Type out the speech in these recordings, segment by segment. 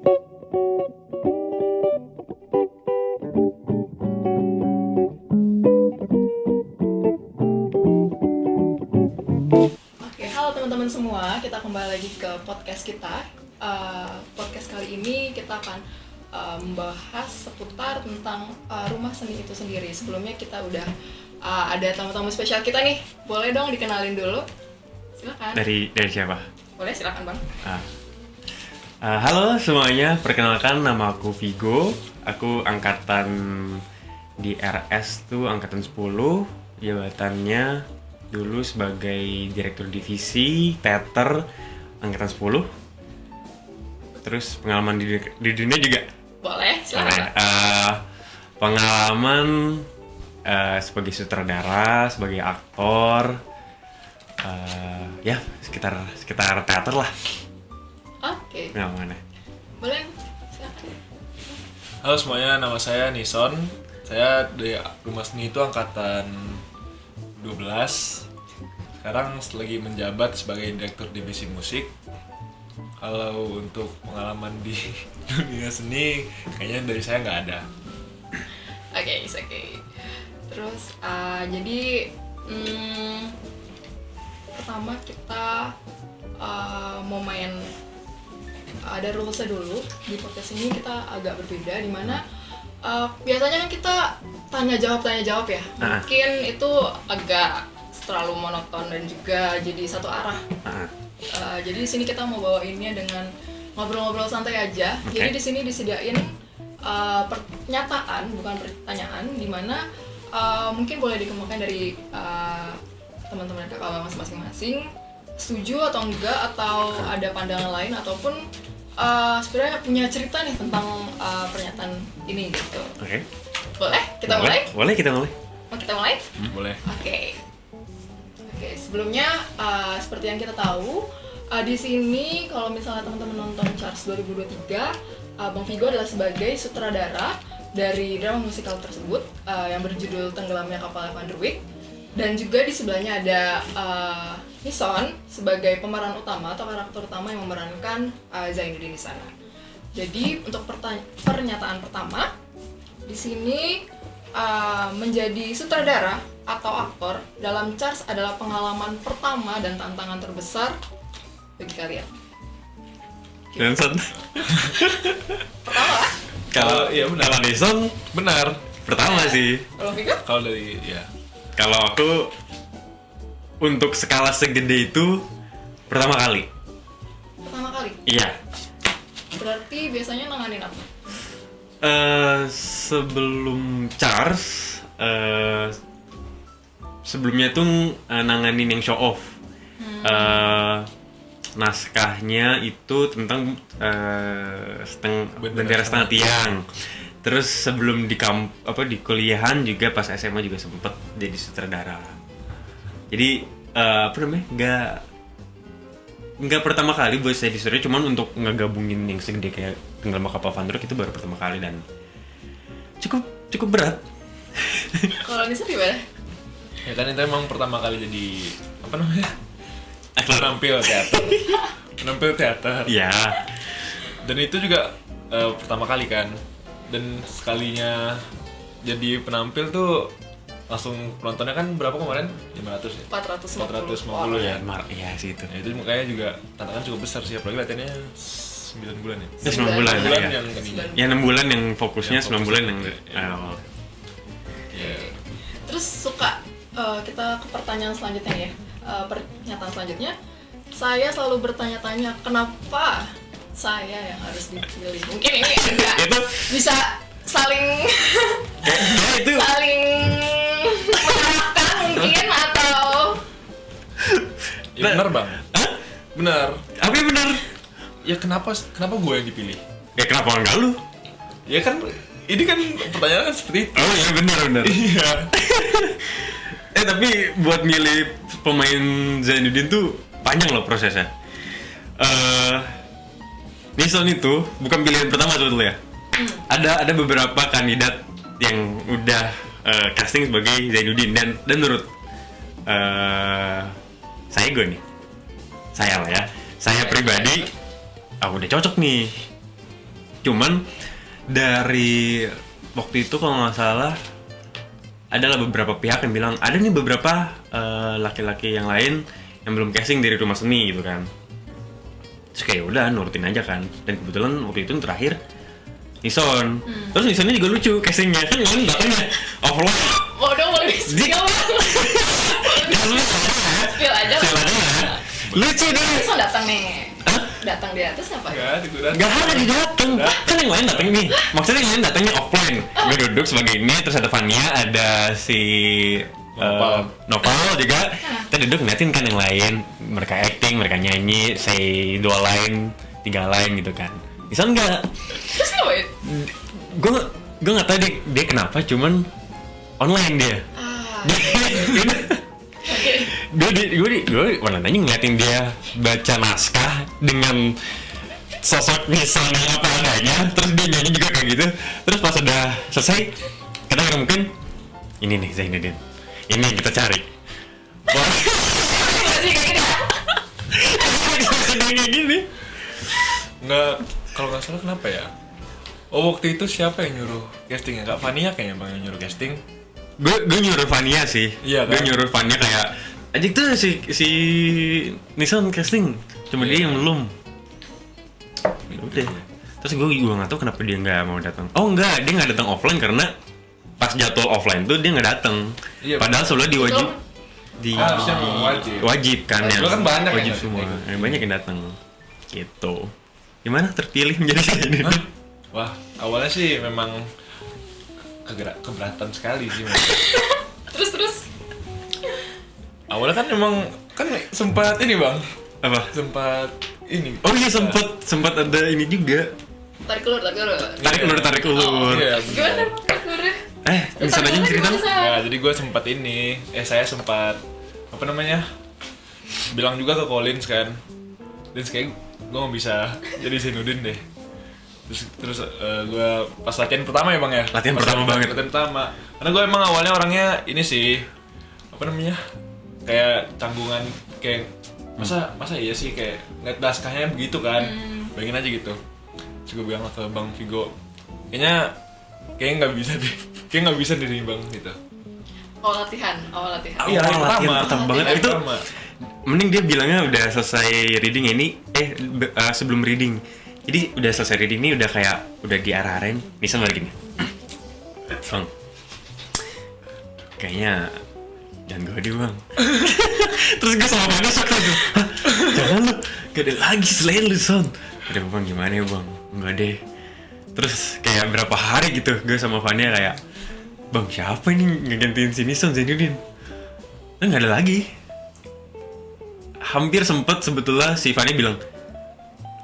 Oke, halo teman-teman semua, kita kembali lagi ke podcast kita. Podcast kali ini kita akan membahas seputar tentang rumah seni itu sendiri. Sebelumnya kita udah ada tamu-tamu spesial kita nih. Boleh dong dikenalin dulu? Silakan. Dari siapa? Boleh, silakan Bang. Halo semuanya, perkenalkan nama aku Vigo. Aku angkatan di RS tuh angkatan 10. Jabatannya dulu sebagai direktur divisi teater angkatan 10. Terus pengalaman di dunia juga. Boleh, silakan. Pengalaman sebagai sutradara, sebagai aktor, ya sekitar teater lah. Oke. Pengalamannya. Boleh, silakan. Halo semuanya, nama saya Nison. Saya dari Rumah Seni itu angkatan 12. Sekarang lagi menjabat sebagai direktur divisi musik. Kalau untuk pengalaman di dunia seni, kayaknya dari saya nggak ada. Oke. Terus jadi pertama kita mau main ada rulesnya dulu. Di podcast ini kita agak berbeda, dimana biasanya kan kita tanya jawab ya. Mungkin itu agak terlalu monoton dan juga jadi satu arah. Jadi di sini kita mau bawainnya dengan ngobrol-ngobrol santai aja. Okay. Jadi di sini disediain pernyataan, bukan pertanyaan, di mana mungkin boleh dikemukakan dari teman-teman kakak masing-masing, setuju atau enggak, atau ada pandangan lain, ataupun sebenarnya punya cerita nih tentang pernyataan ini gitu. Oke. Boleh? Kita mulai? Boleh kita mulai. Mau kita mulai? Boleh. Oke, sebelumnya seperti yang kita tahu, di sini kalau misalnya teman-teman nonton Charles 2023, Bang Vigo adalah sebagai sutradara dari drama musikal tersebut yang berjudul Tenggelamnya Kapal Van der Wijk, dan juga di sebelahnya ada Nison sebagai pemeran utama atau karakter utama yang memerankan Zainuddin di sana. Jadi untuk pernyataan pertama di sini, menjadi sutradara atau aktor dalam Charles adalah pengalaman pertama dan tantangan terbesar bagi kalian. Nelson. Pertama lah. Kalau iya benar. Kalau Nelson Benar. pertama sih. Kalau Vigo? Kalau dari ya. Kalau aku untuk skala segede itu pertama kali. Pertama kali. Iya. Berarti biasanya nanganin apa? Sebelum Charles, sebelumnya tuh nanganin yang show off. Naskahnya itu tentang bendera setengah tiang. Terus sebelum di kuliahan juga pas SMA juga sempet jadi sutradara. Jadi nggak pertama kali buat saya di studio, cuman untuk ngegabungin yang segede kayak Tenggelam Kapal Van der Wijk itu baru pertama kali dan cukup berat. Kalau Nisa gimana? Ya kan itu emang pertama kali jadi apa namanya? Penampil teater. Iya. Dan itu juga pertama kali kan. Dan sekalinya jadi penampil tuh langsung penontonnya kan berapa kemarin? 500 ya? 450 ya? Iya sih itu. Ya, itu makanya juga tantangan cukup besar sih, apalagi latihannya 9 bulan ya? 9 bulan ya. Yang ininya. Ya 6 bulan yang fokusnya, 9 bulan yang Ya. Terus suka kita ke pertanyaan selanjutnya ya. Pernyataan selanjutnya, saya selalu bertanya-tanya kenapa saya yang harus dipilih. Mungkin ini agak itu bisa saling itu saling menyalahkan mungkin, atau Ya benar bang. Hah? Benar. Apa yang benar? Ya kenapa gue yang dipilih? Ya kenapa enggak lu? Ya kan ini kan pertanyaan kan seperti itu. Oh ya benar. Iya. Tapi buat milih pemain Zainuddin tuh panjang loh prosesnya. Nison itu bukan pilihan pertama sebetulnya. Ada beberapa kandidat yang udah casting sebagai Zainuddin dan menurut saya pribadi udah cocok nih Cuman dari waktu itu kalau nggak salah adalah beberapa pihak yang bilang ada nih beberapa laki-laki yang lain yang belum casting dari rumah seni gitu kan. Terus kayak udah nurutin aja kan. Dan kebetulan waktu itu terakhir Nison. Terus Nisonnya juga lucu castingnya kan yang datangnya offline. Bodoh boleh Dia- spill aja lah. Lucu deh. Nison datang nih. Datang dia terus ngapain? Gak ada di dateng. Kan yang lain dateng nih. Maksudnya yang lain datangnya offline. Gue duduk sebagai ini, terus ada Fania, ada si Nopal juga. Kita duduk ngeliatin kan yang lain. Mereka acting, mereka nyanyi, say 2 line, 3 line gitu kan. Nison enggak. Terus ngapain? Gue nggak tahu dia kenapa, cuman online dia. Gue warna nanya ngeliatin dia baca naskah dengan sosok misalnya apa adanya, terus dia nyanyi juga kayak gitu. Terus pas udah selesai, kita mungkin ini nih Zainuddin, ini yang kita cari. Wah, Masih kayak gitu. kayak gini. Nggak, kalau nggak salah kenapa ya? Oh, waktu itu siapa yang nyuruh casting ya? Kak Fania kayaknya bang yang nyuruh casting. Gue nyuruh Fania sih. Iya, Gue kan? nyuruh Fania kayak aja tuh si Nison casting, cuma dia yang belum. Ya udah. Terus gue juga nggak tahu kenapa dia nggak mau datang. Oh enggak, dia nggak datang offline karena pas jadwal offline tuh dia nggak datang. Iya, Padahal sebelumnya diwajib Harusnya wajib. wajib kan ya. Dulu kan banyak yang wajib datang semua. kayak Yang banyak yang datang. Gitu. Gimana terpilih menjadi ini? Hah? Wah, awalnya sih memang keberatan sekali sih. Mas. Terus Awalnya kan emang kan sempat ini bang, Apa? sempat ini. Oh iya sempat ada ini juga. tarik ulur. Tarik ulur. Iya, Gimana benar. tarik ulurnya? Bisa aja cerita. Ya, jadi gue sempat ini, saya sempat apa namanya, bilang juga ke Collins kan, dan kayak gue nggak bisa jadi Zainuddin deh. Terus gue pas latihan pertama ya bang ya. Latihan Pas pertama banget. Latihan pertama. Karena gue emang awalnya orangnya ini sih, apa namanya, kayak canggungan kayak masa iya sih kayak ngeliat naskahnya begitu kan, bayangin aja gitu. Terus gue bilang ke Bang Vigo, kayaknya nggak bisa deh, kayak nggak bisa deh bang gitu. Awal latihan. Iya, hari latihan pertama. pertama banget Hari itu. pertama. Mending dia bilangnya udah selesai reading ini sebelum reading. Jadi udah selesai reading ini udah kayak udah diarah-arahin. Misal lagi nih. Bang. Kayaknya jangan gue dia bang. Terus gue sama Fania shock tuh. "Hah? Jangan lu, gak ada lagi selain lu Son. Udah bang gimana ya bang? Enggak deh. Terus kayak berapa hari gitu gue sama Fania kayak, bang siapa ini ngegantiin sini Son Zainuddin? Nah, nggak ada lagi. Hampir sempet sebetulnya si Fania bilang,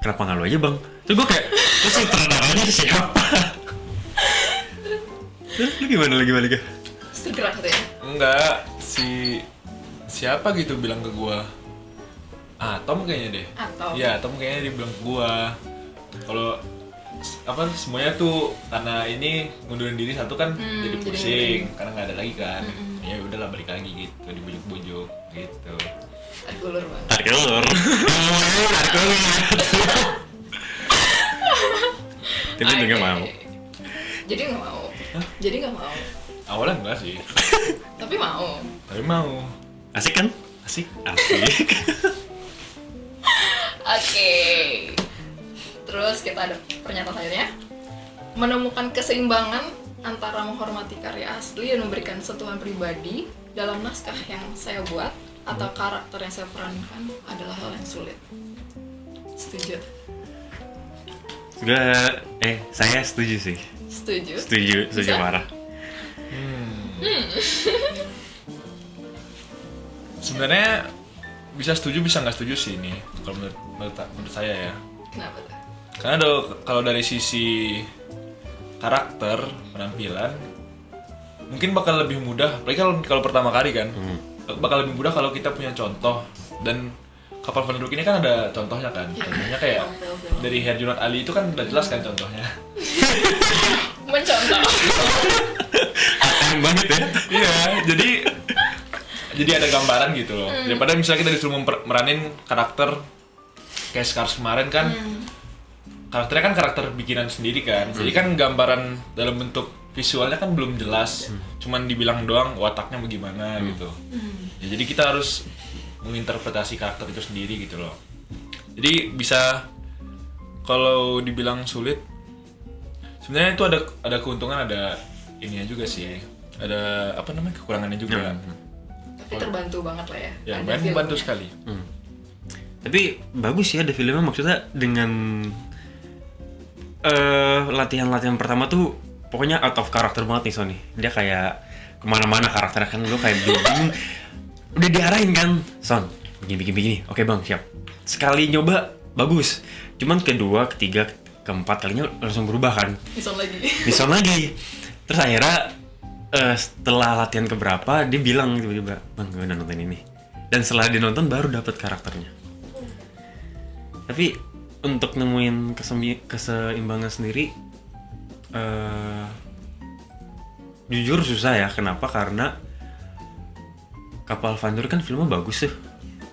kenapa nggak lu aja bang? Terus gue kayak, terus sutradaranya siapa? Lu gimana lagi? Segera katanya. Enggak, siapa gitu bilang ke gua. Tom kayaknya deh. Tom. Iya, Tom kayaknya dia bilang ke gua. Kalau apa semuanya tuh karena ini ngundurin diri satu kan jadi jadi pusing karena nggak ada lagi kan. Ya udahlah balik lagi gitu, dibujuk-bujuk gitu. Tarik ulur bang. Tarik ulur. Tarik ulur. Tapi juga mau. Jadi nggak mau. Awalnya enggak sih, Tapi mau. tapi mau. Asik kan? Asik. Asik. Oke. Terus kita ada pernyataan selanjutnya. Menemukan keseimbangan antara menghormati karya asli dan memberikan sentuhan pribadi dalam naskah yang saya buat atau karakter yang saya perankan adalah hal yang sulit. Setuju? Saya setuju sih. Setuju? Setuju Bisa? parah. Sebenarnya bisa setuju bisa nggak setuju sih ini kalau menurut saya ya. Kenapa tuh? Karena kalau dari sisi karakter penampilan mungkin bakal lebih mudah, apalagi kalau pertama kali kan, bakal lebih mudah kalau kita punya contoh. Dan kapal penduduk ini kan ada contohnya kan, contohnya kayak dari Herjunot Ali itu kan udah jelas kan contohnya. Mencontoh. ATM banget ya. Iya, jadi ada gambaran gitu loh. Daripada misalnya kita disuruh meranin karakter kayak Scars kemarin kan, karakternya kan karakter bikinan sendiri kan. Jadi kan gambaran dalam bentuk visualnya kan belum jelas. Cuman dibilang doang wataknya bagaimana gitu. Ya, jadi kita harus menginterpretasi karakter itu sendiri gitu loh. Jadi bisa kalau dibilang sulit, sebenarnya itu ada keuntungan, ada ininya juga sih. Ada apa namanya, kekurangannya juga. Tapi terbantu banget lah ya. Ya, ada membantu filmnya. sekali. Tapi bagus ya ada filmnya, maksudnya dengan latihan-latihan pertama tuh pokoknya out of character banget nih Sony. Dia kayak kemana-mana karakternya kan, lu kayak bingung. Udah diarahin kan, Son, begini. Oke bang, siap. Sekali nyoba bagus, cuman kedua, ketiga, keempat kalinya langsung berubah kan. Bison lagi. Terus akhirnya setelah latihan keberapa dia bilang tiba-tiba, bang gue udah nonton ini. Dan setelah dia nonton baru dapat karakternya. Tapi untuk nemuin keseimbangan sendiri, jujur susah ya. Kenapa? Karena Kapal Van Der Wijk kan filmnya bagus ya,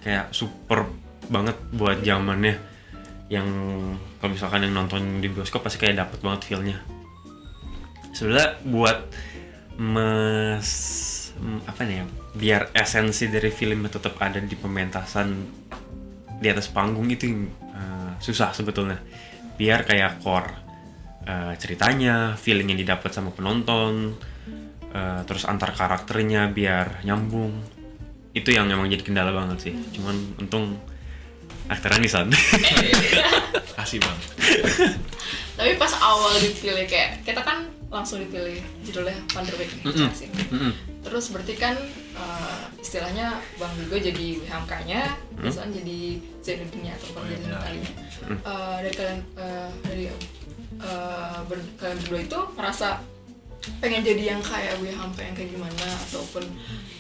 kayak super banget buat zamannya. Yang kalau misalkan yang nonton di bioskop pasti kayak dapet banget feel-nya. Sebenarnya buat biar esensi dari filmnya tetap ada di pementasan di atas panggung itu yang susah sebetulnya. Biar kayak core ceritanya, feeling yang didapat sama penonton, terus antar karakternya biar nyambung. Itu yang emang jadi kendala banget sih. Cuman untung aktornya Nisan. Kasih bang. Tapi pas awal dipilih, kayak kita kan langsung dipilih judulnya Van Der Wijk nih, Charles ini. Terus berarti kan istilahnya Bang Vigo jadi WHMK-nya, Nisan jadi Zainuddin-nya atau jadi Natalia. Dari kalian kalian berdua itu merasa pengen jadi yang kayak WHMK yang kayak gimana, ataupun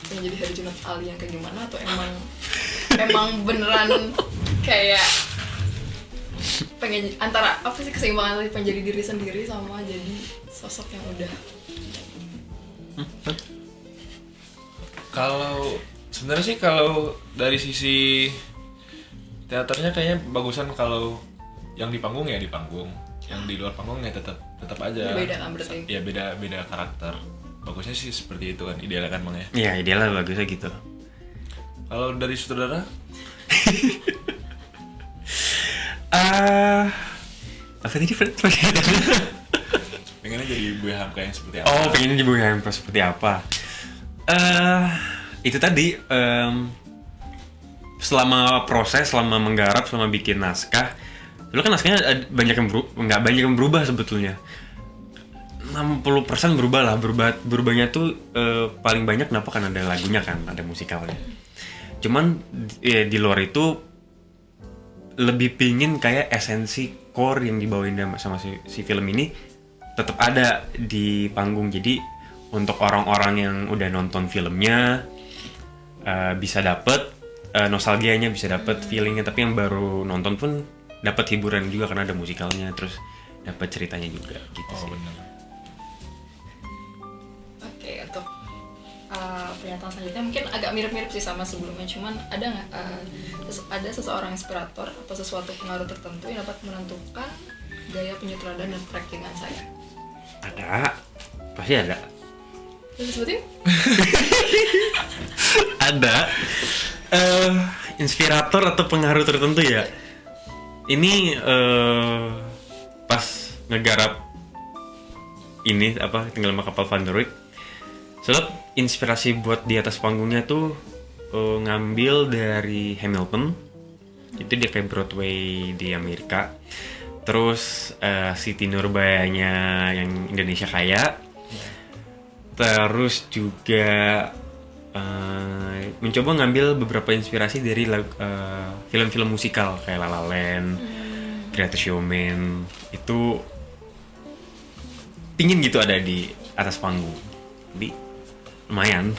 pengen jadi Herjunot Ali yang kayak gimana, atau emang beneran kayak pengen antara apa sih keseimbangan tadi, pengen jadi diri sendiri sama jadi sosok yang udah. Kalau sebenarnya sih kalau dari sisi teaternya kayaknya bagusan kalau yang di panggung ya di panggung, yang di luar panggung ya tetap aja. Beda kan berarti? Ya beda karakter. Bagusnya sih seperti itu kan, idealnya kan bang ya. Iya idealnya bagusnya gitu. Kalau dari sutradara? Apa tadi Pengennya jadi WHMK yang seperti apa? Oh, pengennya jadi WHMK seperti apa? Itu tadi selama menggarap, selama bikin naskah, dulu kan naskahnya nggak banyak yang berubah sebetulnya. 60% berubah lah, berubahnya tuh paling banyak kenapa, kan ada lagunya kan, ada musikalnya. Cuman ya, di luar itu lebih pingin kayak esensi core yang dibawain sama si film ini tetap ada di panggung. Jadi untuk orang-orang yang udah nonton filmnya bisa dapet nostalgianya, bisa dapet feelingnya, tapi yang baru nonton pun dapat hiburan juga karena ada musikalnya, terus dapat ceritanya juga gitu sih. Benar. Oke, untuk pernyataan selanjutnya mungkin agak mirip-mirip sih sama sebelumnya, cuman ada nggak ada seseorang inspirator atau sesuatu pengaruh tertentu yang dapat menentukan gaya penyutradaran dan praktikan saya? Ada, pasti ada. Bisa sebutin? Ada inspirator atau pengaruh tertentu ya. Ini pas ngegarap ini Tenggelam Kapal Van Der Wijk, soalnya inspirasi buat di atas panggungnya tuh ngambil dari Hamilton. Itu dia kayak Broadway di Amerika. Terus Siti Nurbayanya yang Indonesia Kaya. Terus juga mencoba ngambil beberapa inspirasi dari film-film musikal kayak La La Land, Greatest Showman. Itu pingin gitu ada di atas panggung. Jadi lumayan.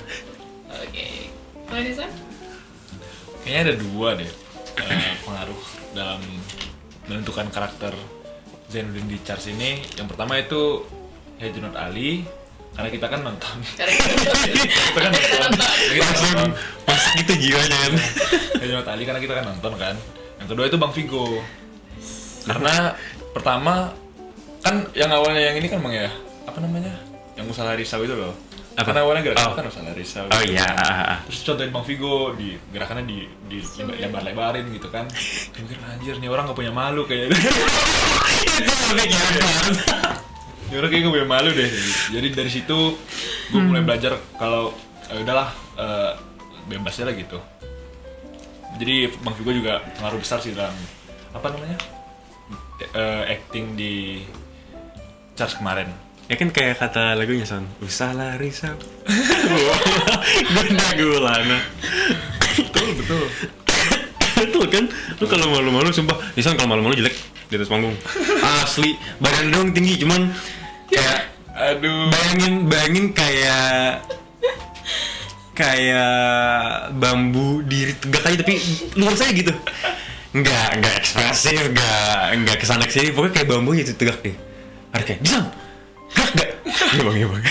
Oke. Kalau Nisa? Kayaknya ada dua deh pengaruh dalam menentukan karakter Zainuddin di Charles ini. Yang pertama itu Herjunot Ali, karena kita kan nonton. Kita kan nonton. Langsung pas gitu jiwanya kan. Herjunot Ali karena kita kan nonton kan. Yang kedua itu Bang Vigo. Karena pertama kan yang awalnya yang ini kan Bang ya, apa namanya, yang usaha risau itu loh. Apa? Karena awalnya gerakan kan usaha risau. Oh iya. Terus contohin Bang Vigo di gerakannya di lebar-lebarin gitu kan. Mungkin anjir nih orang nggak punya malu kayaknya. Ini orang kayaknya gak punya malu deh. Jadi dari situ gue mulai belajar kalau udahlah bebas aja lah gitu. Jadi Bang Vigo juga pengaruh besar sih dalam apa namanya acting di Charles kemarin. Ya kan kayak kata lagunya Son, usahlah risau. Guna gulana. Betul. Betul kan? Lu kalau malu-malu sumpah, Son kalau malu-malu jelek di atas panggung. Asli, badan doang tinggi cuman kayak Aduh. bayangin kayak bambu diri tegak aja tapi luar saya gitu. Enggak ekspresif, enggak kesana kesini, pokoknya kayak bambu gitu tegak deh. Ada kayak, Son, enggak. Iya bang.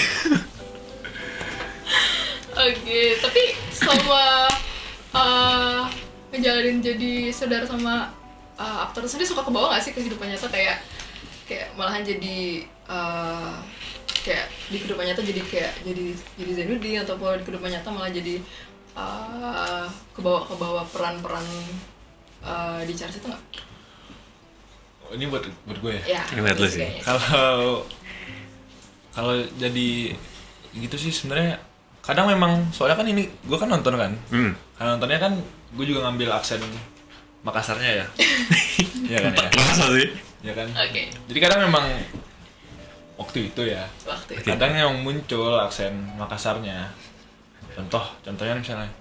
Oke, tapi selama ngejalanin jadi saudara sama aktor sendiri suka kebawa nggak sih kehidupan nyata kayak malahan jadi kayak di kehidupan nyata jadi jadi Zainuddin ataupun di kehidupan nyata malah jadi kebawa peran-peran di Charles itu nggak? Oh, ini buat gue ya. Ya, Buat lu sih. Kalau jadi gitu sih sebenarnya kadang memang soalnya kan ini gue kan nonton kan. Karena nontonnya kan gue juga ngambil aksen Makassarnya ya. Iya kan ya. Masa sih? Iya kan. Oke. Jadi kadang memang waktu itu ya. Waktu itu. Kadang yang muncul aksen Makassarnya. Contohnya misalnya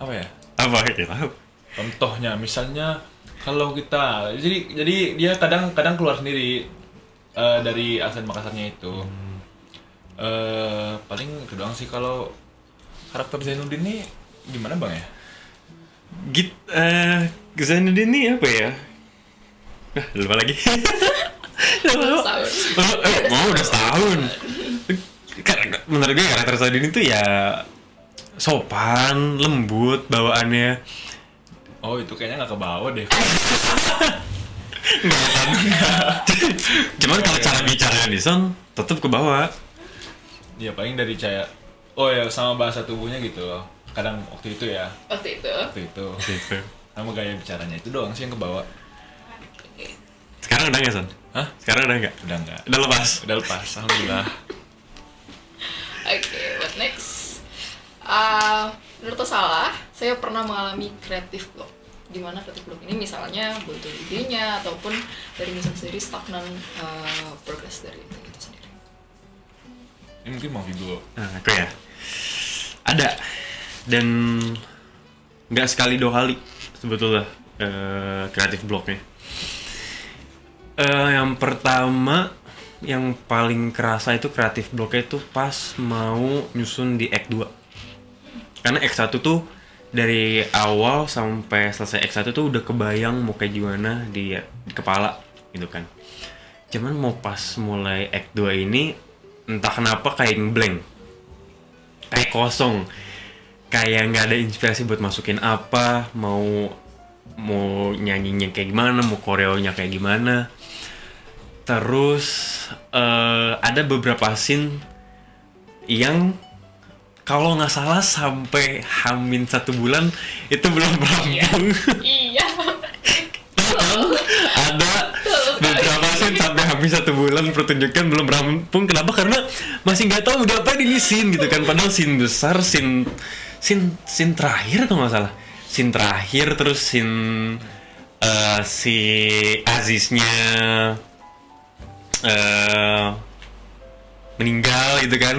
apa ya? Apa kita tahu? Contohnya misalnya kalau kita jadi dia kadang keluar sendiri dari aksen Makassarnya itu. Paling itu doang sih kalau karakter Zainuddin ini gimana Bang ya? Zainuddin ini apa ya? Lupa lagi. Setahun. Udah setahun. Menurut gue karakter Zainuddin itu ya sopan, lembut bawaannya. Oh itu kayaknya nggak ke bawah deh. Cuman kalau cara bicaranya di Son tetap ke bawah. Ya paling dari kayak oh ya sama bahasa tubuhnya gitu loh. Kadang waktu itu ya. Waktu itu. Gitu. Sama gaya bicaranya itu doang sih yang ke bawah. Sekarang udah nggak Son? Hah? Sekarang udah nggak? Udah enggak. Udah lepas. Udah lepas, alhamdulillah. Oke, what next? Menurut salah, saya pernah mengalami creative block. Di mana creative block ini misalnya butuh idenya ataupun dari misalnya sendiri stagnan progress dari itu sendiri. Ini mungkin mau video. Nah, aku ya. Ada. Dan nggak sekali 2 kali sebetulnya creative blocknya. Yang pertama yang paling kerasa itu creative blocknya itu pas mau nyusun di Act 2. Karena Act 1 tuh dari awal sampai selesai Act 1 tuh udah kebayang mau kayak gimana di kepala gitu kan. Cuman mau pas mulai Act 2 ini entah kenapa kayak blank. Kayak kosong. Kayak nggak ada inspirasi buat masukin apa, mau nyanyinya kayak gimana, mau koreonya kayak gimana. Terus ada beberapa scene yang kalau nggak salah sampai hamin 1 bulan itu belum rampung. Iya. Ada beberapa scene sampai habis 1 bulan pertunjukan belum rampung. Kenapa? Karena masih nggak tahu udah apa ini scene gitu kan. Padahal scene besar, scene terakhir kalau nggak salah. Scene terakhir terus scene si Aziznya meninggal gitu kan.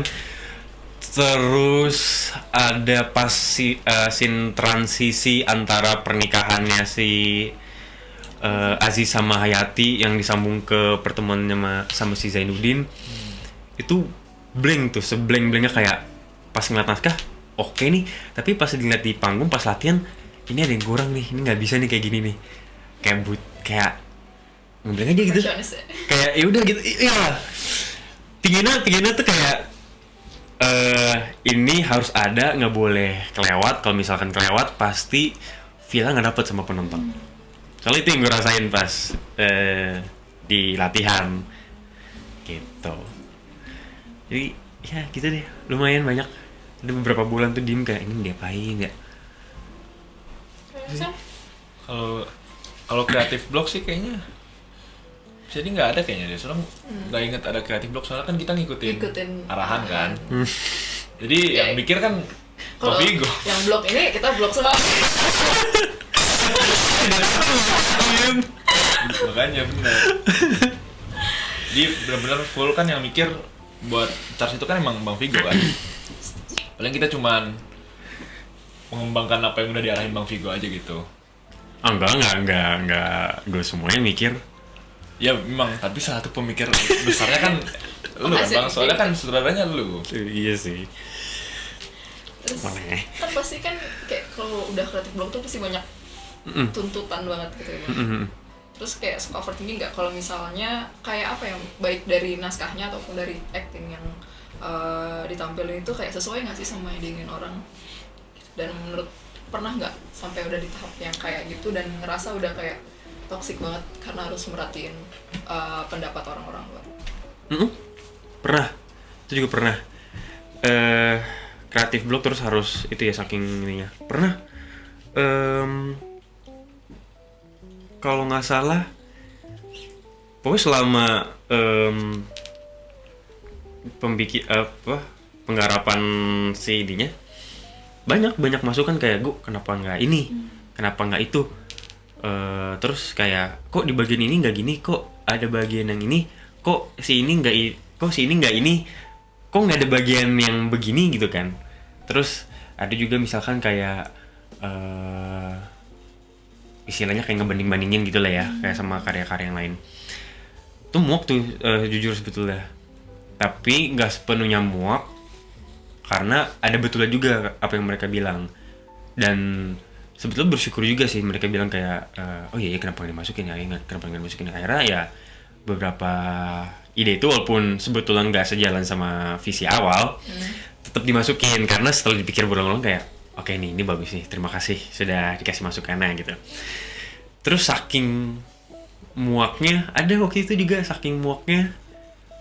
Terus ada pas scene transisi antara pernikahannya si Aziz sama Hayati yang disambung ke pertemuannya sama si Zainuddin. Itu blank tuh, seblank-blanknya kayak pas ngeliat naskah oke nih, tapi pas dilihat di panggung pas latihan ini ada yang kurang nih, ini nggak bisa nih kayak gini nih, kayak ngeblank aja gitu, kayak ya udah gitu, iya pinginnya tuh kayak ini harus ada, nggak boleh kelewat. Kalau misalkan kelewat pasti feel nggak dapet sama penonton. Kalau itu yang gue rasain pas di latihan gitu. Jadi ya gitu deh, lumayan banyak. Ada beberapa bulan tuh diem kayak ini diapain ya. Son? Kalau kreatif blog sih kayaknya jadi nggak ada kayaknya deh. Soalnya nggak inget ada kreatif blog, soalnya kan kita ngikutin arahan kan. Jadi yang mikir kan Kalau Vigo. yang blog ini kita blog semua. Makanya benar. Jadi benar-benar full kan yang mikir buat charge itu kan emang Bang Vigo kan. Paling kita cuman mengembangkan apa yang udah diarahin Bang Vigo aja gitu. Enggak. Gue semuanya mikir. Ya memang, tapi salah satu pemikir besarnya kan lu kan Bang, soalnya kan saudaranya lu. Iya sih. Terus Boleh. kan pasti kan kayak kalau udah kreatif blog tuh pasti banyak tuntutan banget gitu ya. Terus kayak suka overthinking nggak kalau misalnya kayak apa yang baik dari naskahnya ataupun dari acting yang ditampilin itu kayak sesuai nggak sih sama yang diingin orang? Dan menurut pernah nggak sampai udah di tahap yang kayak gitu dan ngerasa udah kayak toxic banget karena harus merhatiin pendapat orang-orang luar? Pernah, itu juga pernah. Kreatif blog terus harus itu ya saking ininya. Pernah. Kalau nggak salah, pokoknya selama penggarapan si ininya banyak masukan kayak gue kenapa nggak ini, kenapa nggak itu. Terus kayak kok di bagian ini nggak gini, kok ada bagian yang ini, kok si ini nggak ini, kok nggak ada bagian yang begini gitu kan. Terus ada juga misalkan kayak istilahnya kayak ngebanding-bandingin gitu lah ya, kayak sama karya-karya yang lain. Itu muak tuh jujur sebetulnya. Tapi nggak sepenuhnya muak karena ada betulnya juga apa yang mereka bilang. Dan sebetulnya bersyukur juga sih mereka bilang kayak oh iya kenapa nggak dimasukin ya, kenapa nggak dimasukin. Akhirnya ya beberapa ide itu walaupun sebetulnya nggak sejalan sama visi awal tetap dimasukin karena setelah dipikir berulang-ulang kayak oke ini bagus nih, terima kasih sudah dikasih masukannya gitu. Terus saking muaknya, ada waktu itu juga saking muaknya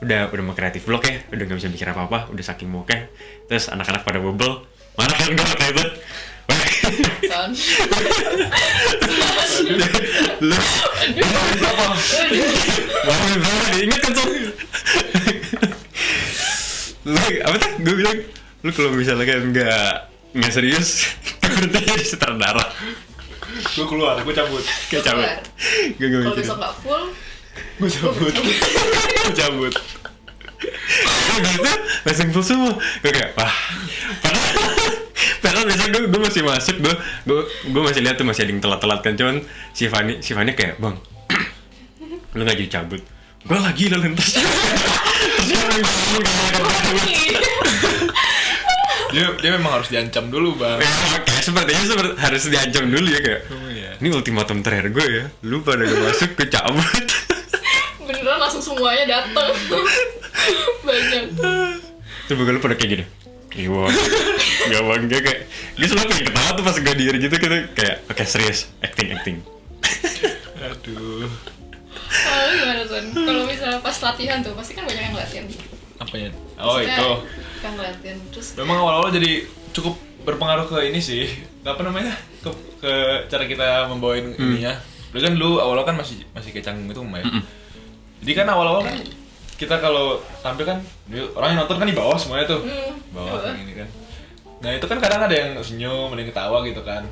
udah mau kreatif blog ya, udah nggak bisa mikir apa-apa, udah saking muaknya. Terus anak-anak pada bubble, mana kan gue kayak itu Son. lu inget kan Son? Lu apa tuh gue bilang lu kalau misalnya kan nggak serius berarti jadi sutradara. Gue keluar, gue cabut. Kayak cabut. Gue Kalau mikir. besok nggak full, Gue cabut. Gue cabut. Gitu langsung full semua. Gue kayak wah. Padahal biasanya gue masih masuk, gue masih lihat tuh masih ada yang telat-telat kan, cuman si Fanny kayak bang, lu nggak jadi cabut. Gue lagi lalu terus. Dia memang harus diancam dulu bang. Kayak sepertinya harus diancam dulu ya kayak. Ini ultimatum terakhir gue ya. Lu pada gak masuk, gue cabut. beneran langsung semuanya datang. Banyak. Coba lu pada kayak gini. Iya, gak bang, kayak dia selalu pengen ketawa tuh pas gue denger gitu kayak oke, serius, acting. Aduh. Kalau gimana Son? Kalau misalnya pas latihan tuh pasti kan banyak yang latihan. Apanya? Oh Maksudnya, itu. Yang latihan terus. Memang awal-awal jadi cukup berpengaruh ke ini sih. Apa namanya? Ke cara kita membawain ininya. Dulu kan awal-awal kan masih kayak canggung gitu ya. Jadi kan awal-awal kan kita kalau tampil kan orang yang nonton kan di bawah semuanya tuh. Bawah kayak gini kan. Nah, itu kan kadang ada yang senyum, ada yang ketawa gitu kan.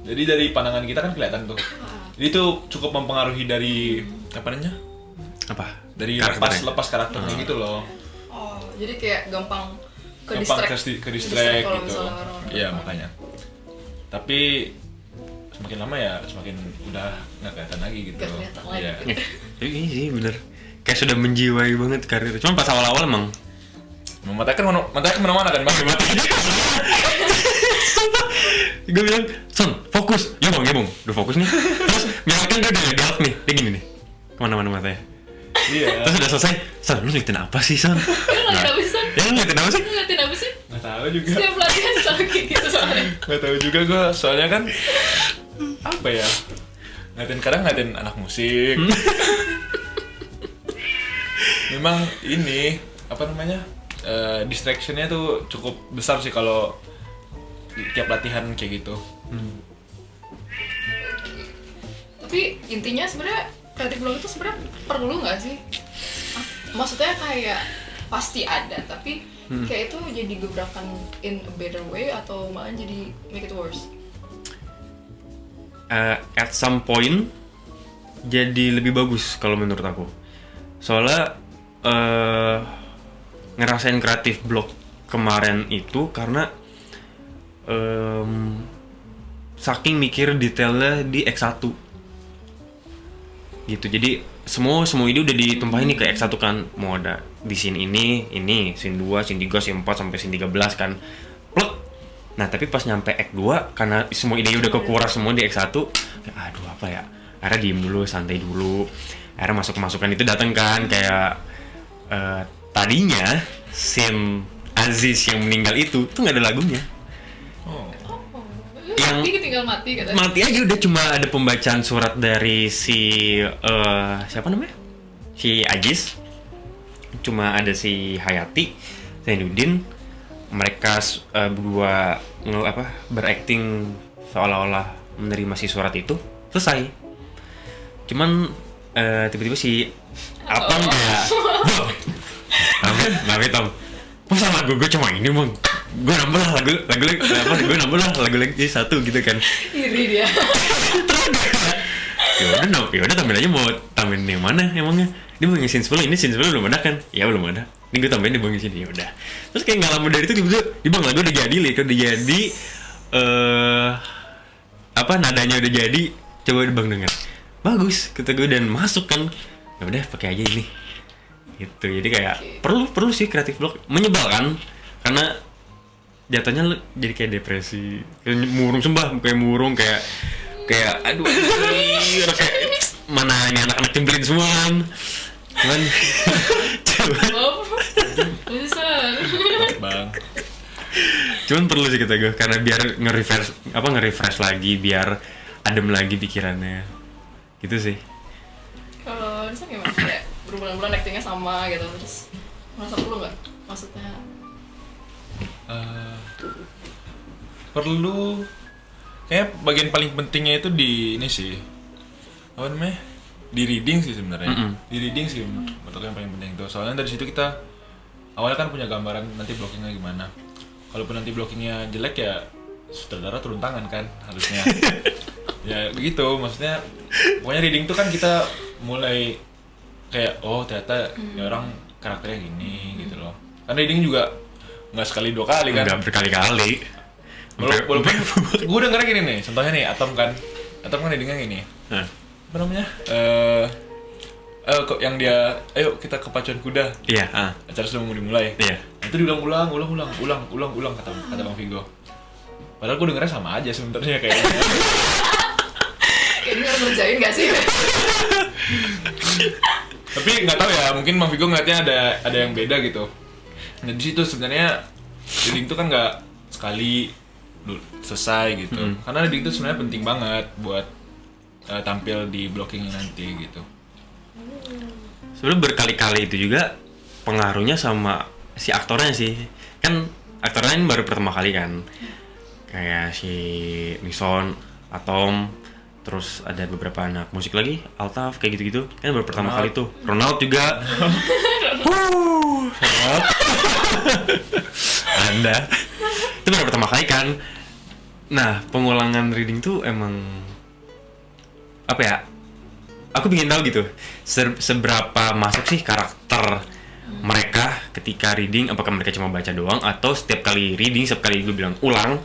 Jadi dari pandangan kita kan kelihatan tuh. Jadi itu cukup mempengaruhi dari apa namanya? Apa? Dari Karakternya. lepas karakternya gitu loh. Oh, jadi kayak gampang ke Gampang distract. ke distract kalau gitu. misalnya orang-orang Iya, depan. makanya. Tapi semakin lama ya semakin udah nggak kelihatan lagi gitu. Nggak kelihatan lagi. Iya. Iya sih bener. Kayak sudah menjiwai banget karir. Cuman pas awal-awal emang Matanya kemana-mana kan bang. gue bilang, Son, fokus. Ya bang, udah fokus nih. Terus misalkan dia udah galak nih, dia gini nih, kemana-mana matanya. Iya. Terus udah selesai, Son, lu ngeliatin apa sih, Son? Ngeliatin apa sih, Son? Ya lu ngeliatin apa sih? Ngeliatin apa sih? Nggak tahu juga. Setiap latihan selalu kayak gitu soalnya. Nggak tahu juga gue. Soalnya kan apa ya? Ngeliatin anak musik. memang ini apa namanya distractionnya tuh cukup besar sih kalau tiap latihan kayak gitu. Tapi intinya sebenarnya kreatif blog itu sebenarnya perlu nggak sih? Maksudnya kayak pasti ada, tapi kayak itu jadi gebrakan in a better way atau malah jadi make it worse? At some point jadi lebih bagus kalau menurut aku. Soalnya ngerasain kreatif blog kemarin itu karena saking mikir detailnya di X1 gitu. Jadi semua ide udah ditumpahin nih ke X1 kan. Mau ada di scene ini, scene 2, scene 3, scene 4 sampai scene 13 kan. Plek. Nah, tapi pas nyampe X2 karena semua ide udah kekuras semua di X1, kayak aduh apa ya? Akhirnya diem dulu, santai dulu. Akhirnya masukan itu datang kan kayak tadinya scene Aziz yang meninggal itu tuh nggak ada lagunya. Yang tinggal mati katanya. Mati aja udah, cuma ada pembacaan surat dari si siapa namanya? Si Aziz. Cuma ada si Hayati, Zainuddin. Mereka berdua berakting seolah-olah menerima si surat itu. Selesai. Cuman tiba-tiba si Atom kayak Tapi Tom, masa lagu gue cuma ini bang? Gue nambah lah lagu lagi satu gitu kan. Iri dia. Ya udah tambahin aja, mau tambahin yang mana emangnya? Dia mau ngisiin 10, ini scene 10 belum ada kan? Ya belum ada. Ini gue tambahin, dia mau ngisiin, ya udah. Terus kayak nggak lama dari itu tiba-tiba, bang lagu udah jadi, nadanya udah jadi, coba bang denger. Bagus, kata gue, dan masuk kan. Ya udah pakai aja ini. Gitu. Jadi kayak perlu sih kreatif blog, menyebalkan karena jatuhnya jadi kayak depresi, kayak murung kayak aduh kayak mana ini anak-anak cemberin semua kan. Cuman perlu sih kata gue, karena biar nge-refresh lagi, biar adem lagi pikirannya gitu sih. Kalau Nisa gimana? Kayak berbulan-bulan actingnya sama gitu, terus merasa perlu nggak? Maksudnya perlu, kayak bagian paling pentingnya itu di ini sih, apa namanya, di reading sih sebenarnya. Di reading sih menurut yang paling penting itu, soalnya dari situ kita awalnya kan punya gambaran nanti blockingnya gimana. Kalaupun nanti blockingnya jelek ya sutradara turun tangan kan harusnya. Ya begitu, maksudnya pokoknya reading tuh kan kita mulai kayak oh ternyata ya orang karakternya gini gitu loh. Karena reading juga nggak sekali 2 kali kan, nggak berkali-kali. Walaupun gue dengernya gini nih, contohnya nih Atom kan readingnya gini. Apa namanya? Kok yang dia, ayo kita ke pacuan kuda. Iya. Acara sudah mau dimulai. Iya. Itu diulang-ulang kata Bang Vigo. Padahal gue dengernya sama aja sebenarnya kayaknya. ini harus ngerjain nggak sih? Tapi nggak tahu ya, mungkin Bang Vigo ngeliatnya ada yang beda gitu. Nah di situ sebenarnya reading itu kan nggak sekali selesai gitu. Karena reading itu sebenarnya penting banget buat tampil di blocking nanti gitu. Sebenarnya berkali-kali itu juga pengaruhnya sama si aktornya sih. Kan aktornya ini baru pertama kali kan. Kayak si Nison, Atom, terus ada beberapa anak musik lagi, Altaf, kayak gitu-gitu. Kan baru pertama kali tuh. Ronald juga. Anda. Itu baru pertama kali kan. Nah, pengulangan reading tuh emang apa ya? Aku ingin tahu gitu, seberapa masuk sih karakter mereka ketika reading. Apakah mereka cuma baca doang, atau setiap kali reading, setiap kali gue bilang ulang,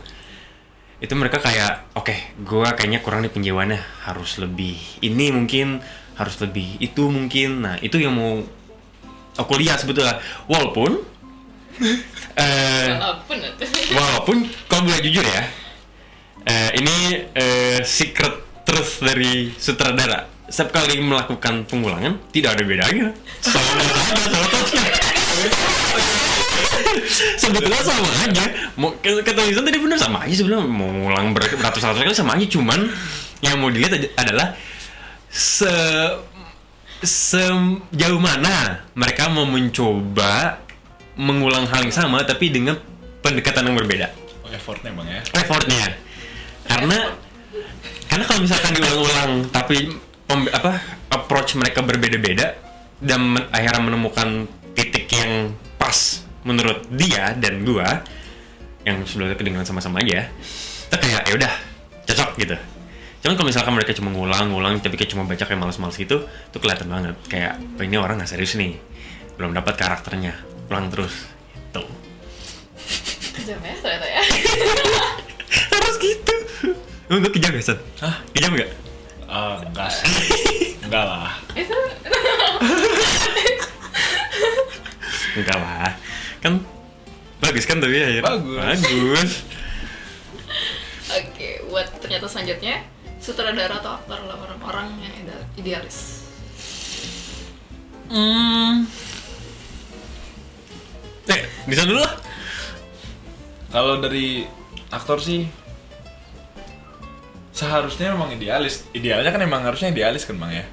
itu mereka kayak oke, gue kayaknya kurang nih penjawabannya, harus lebih ini mungkin, harus lebih itu mungkin. Nah itu yang mau aku lihat sebetulnya. Walaupun kalau boleh jujur ya, ini secret truth dari sutradara. Setiap kali melakukan pengulangan tidak ada bedanya. Sama aja. Sebetulnya sama aja. Mau kata Wisan tadi benar, sama aja sebenarnya. Mau ngulang beratus-ratus kali sama aja. Cuman yang mau dilihat adalah sejauh mana mereka mau mencoba mengulang hal yang sama tapi dengan pendekatan yang berbeda. Effortnya bang ya. Effortnya. Karena kalau misalkan diulang-ulang tapi approach mereka berbeda-beda dan akhirnya menemukan titik yang pas menurut dia dan gua yang sebelumnya kedengaran sama-sama aja, kita kayak ya udah cocok gitu. Cuman kalau misalkan mereka cuma ngulang tapi kayak cuma baca kayak males-males gitu, itu kelihatan banget kayak ini orang nggak serius nih, belum dapat karakternya, ulang terus gitu. Kejam ya ternyata ya. Harus gitu. Lu kejam ya, San? Hah? Kejam nggak? Enggak sih. Enggak lah. Itu Enggak lah. Kan bagus kan tapi ya. Bagus. Oke, buat ternyata selanjutnya sutradara atau aktor adalah orang-orang yang idealis. Bisa dulu lah. Kalau dari aktor sih seharusnya memang idealis. Idealnya kan emang harusnya idealis kan bang ya.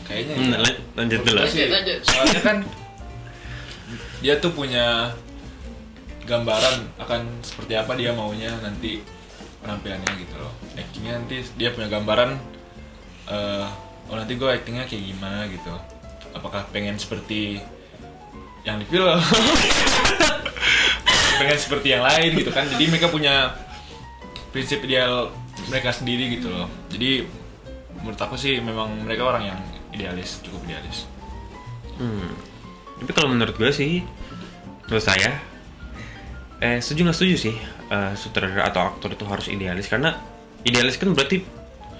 Kayaknya iya. Lanjut dulu. Lanjut. Soalnya kan dia tuh punya gambaran akan seperti apa dia maunya nanti penampilannya gitu loh. Actingnya nanti dia punya gambaran oh nanti gue actingnya kayak gimana gitu. Apakah pengen seperti yang di film pengen seperti yang lain gitu kan. Jadi mereka punya prinsip ideal mereka sendiri gitu loh. Jadi menurut aku sih memang mereka orang yang idealis, cukup idealis. Tapi kalau menurut gue sih, menurut saya setuju nggak setuju sih sutradara atau aktor itu harus idealis, karena idealis kan berarti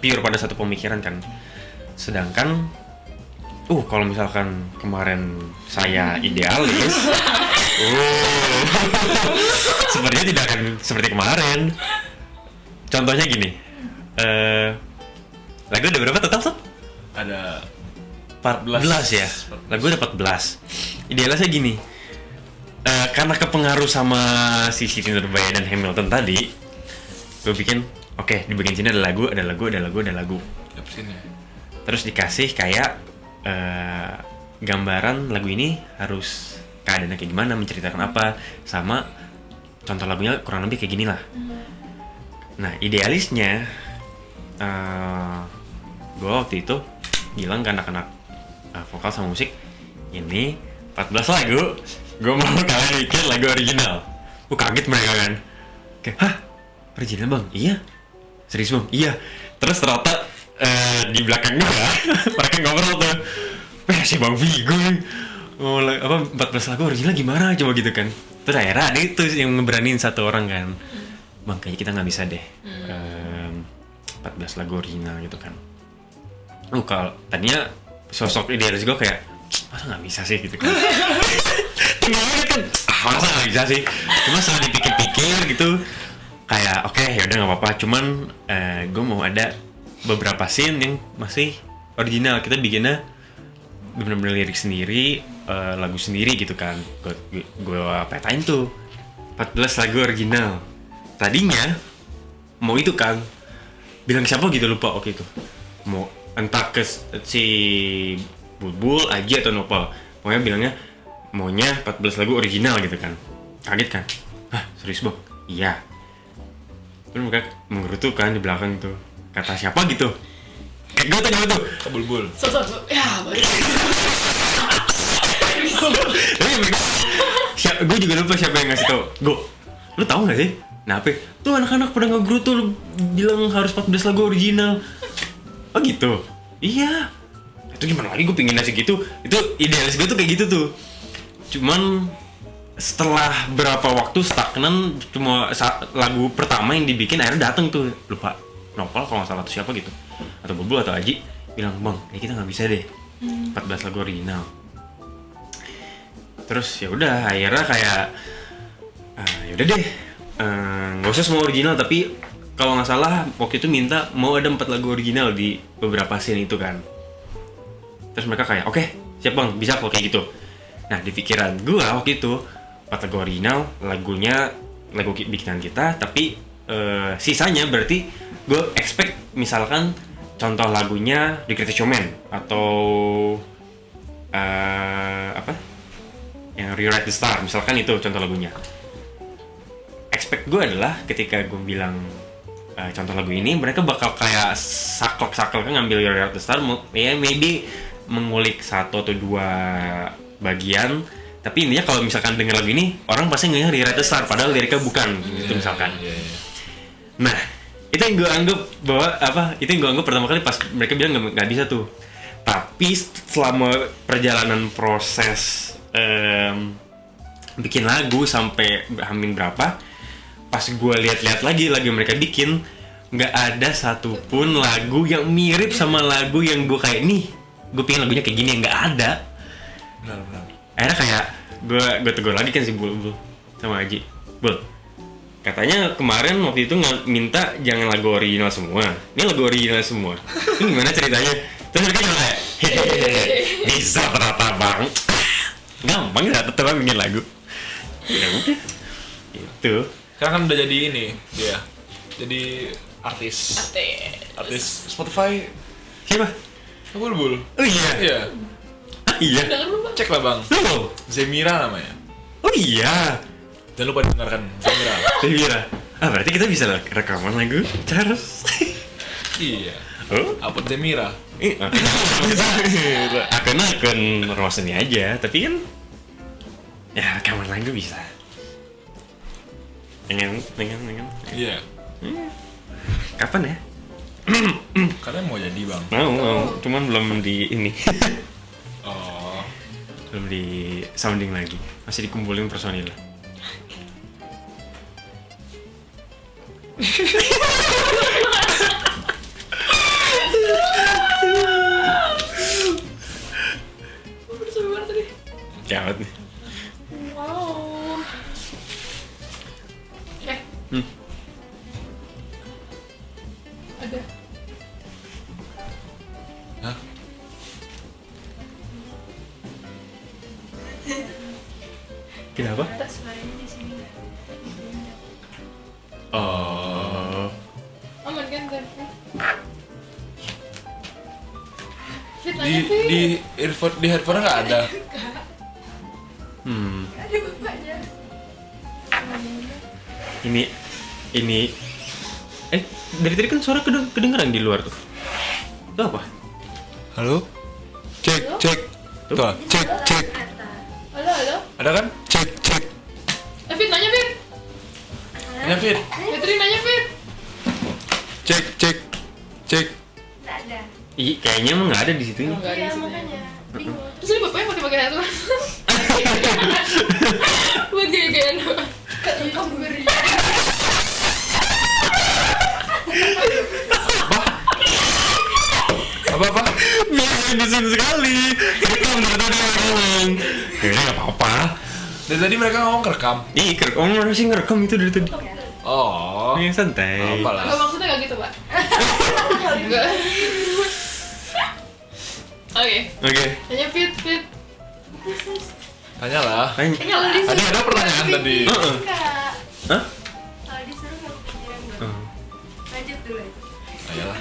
pure pada satu pemikiran kan. Sedangkan kalau misalkan kemarin saya idealis, sepertinya tidak akan seperti kemarin. Contohnya gini, lagu udah berapa total Sob? Ada 14 ya? Lagu udah 14. Idealisnya gini, karena kepengaruh sama si Siti Nurbaya dan Hamilton tadi, gue bikin, oke, di bagian sini ada lagu. Tiap sini. Terus dikasih kayak gambaran lagu ini harus keadaannya kayak gimana, menceritakan apa, sama contoh lagunya kurang lebih kayak gini lah. Nah, idealisnya gue waktu itu bilang ke anak-anak vokal sama musik, ini 14 lagu, gue mau kalian bikin lagu original. Kaget mereka kan, kayak, hah? Original bang? Iya? Serius bang? Iya. Terus ternyata di belakang gue mereka ngobrol tuh, si Bang Vigo nih 14 lagu original gimana coba gitu kan. Terus akhirnya ada itu yang ngeberanin satu orang kan, bang kayaknya kita nggak bisa deh 14 lagu original gitu kan. Kalau tadinya sosok idealis gue kayak, masa nggak bisa sih gitu kan. Tinggalnya kan, masa nggak bisa sih. Cuma setelah dipikir-pikir gitu, kayak oke, yaudah nggak apa-apa. Cuman gue mau ada beberapa scene yang masih original. Kita bikinnya bener-bener lirik sendiri, lagu sendiri gitu kan. Gue petain tuh 14 lagu original. Tadinya mau itu kan, bilang siapa gitu lupa oke itu. Mau entah ke si Bulbul, Aji atau Nopal. Pokoknya bilangnya maunya 14 lagu original gitu kan. Kaget kan? Hah, serius bang? Iya. Terus mereka menggerutu kan di belakang tuh. Kata siapa gitu? Kayak gue tanya tuh. Bulbul. Ya, baru. Gue juga lupa siapa yang ngasih tau. Lu tahu nggak sih? Nah, tuh anak-anak pada ngegerutu lu bilang harus 14 lagu original. Oh gitu? Iya. Itu gimana lagi gue pingin nasi gitu. Itu idealis gue tuh kayak gitu tuh. Cuman setelah berapa waktu stagnan, cuma lagu pertama yang dibikin akhirnya dateng tuh, lupa Nopal kalau nggak salah tuh siapa gitu, atau Bulbul atau Aji bilang bang, kita nggak bisa deh 14 lagu original. Terus ya udah akhirnya kayak yaudah deh nggak usah semua original, tapi kalau nggak salah waktu itu minta mau ada 4 lagu original di beberapa scene itu kan. Terus mereka kayak oke, siap bang, bisa kalau kayak gitu. Nah di pikiran gue waktu itu 4 lagu original, lagu bikinan kita, tapi sisanya berarti gue expect misalkan contoh lagunya The Greatest Showman atau apa yang Rewrite the Star misalkan, itu contoh lagunya. Expect gue adalah ketika gue bilang contoh lagu ini, mereka bakal kayak saklek ngambil Rewrite the Star, ya maybe mengulik satu atau dua bagian, tapi intinya kalau misalkan denger lagu ini orang pasti ngehnya Rewrite the Star padahal liriknya bukan gitu misalkan. Nah, itu yang gue anggap bahwa itu yang gue anggap pertama kali pas mereka bilang nggak bisa tuh. Tapi selama perjalanan proses bikin lagu sampai hamin berapa, pas gue lihat-lihat lagi lagu yang mereka bikin, nggak ada satupun lagu yang mirip sama lagu yang gue kayak nih, gue pengen lagunya kayak gini, nggak ada. Benar. Akhirnya kayak gue tegur lagi kan si Bul sama Aji, Bul, katanya kemarin waktu itu minta jangan lagu original semua, ini lagu original semua, ini gimana ceritanya? Terus mereka cuma kayak hehehe, bisa ternyata bang, gampang ternyata bang bikin lagu. Ya udah, itu. Sekarang kan udah jadi ini dia, jadi artis Spotify. Siapa? Bulbul. Oh iya. Iya. Ah, iya. Dengar dulu, Bang. Cek lah bang. Loh. Zemira namanya. Oh iya. Jangan lupa dengarkan Zemira. Zemira. Ah, berarti kita bisa rekaman lagu Charles. Iya. Oh. Upload Zemira. Akun rumah seni aja, tapi kan ya rekaman lagu bisa. Dengan. Iya. Kapan ya? Karena mau jadi bang. Mau, cuman belum di ini. Oh. Belum di sounding lagi. Masih dikumpulin personil. Sebentar tadi. Gawat nih. Wow. Ada. Hah? Kenapa? Ternyata suaranya di sini nggak. Oh. Aman kan tadi? Fit Di nanya Fit. di headphone nggak ada. Ada bapaknya. Ini dari tadi kan suara kedengeran di luar tuh. Itu apa? Halo? Cek. Tuh, cek. Halo. Ada kan? Cek. Fit nanya Fit. Nanya Fit. Fitri nanya Fit. Cek. Nggak ada. Ih, kayaknya emang nggak ada di situ. Nggak ada Iya sih. makanya. Bingung. Terus ini bapaknya pakai headphone. Buat gaya-gayaan doang. Kamu beri. Apa? Biar disin sekali. Rekam dari tadi rekaman. Kayaknya nggak apa-apa. Dari tadi mereka ngomong kerekam. Ih, masih ngerekam itu dari tadi. Oh. Ini santai. Apa lah? Enggak, maksudnya nggak gitu, Pak. Enggak. Oke. Nanya Fit. Tanya lah. Tanya lah. Ada pertanyaan tadi. Enggak. Hah? Kalau disuruh nggak kepikiran dulu. Lanjut dulu. Tanya lah.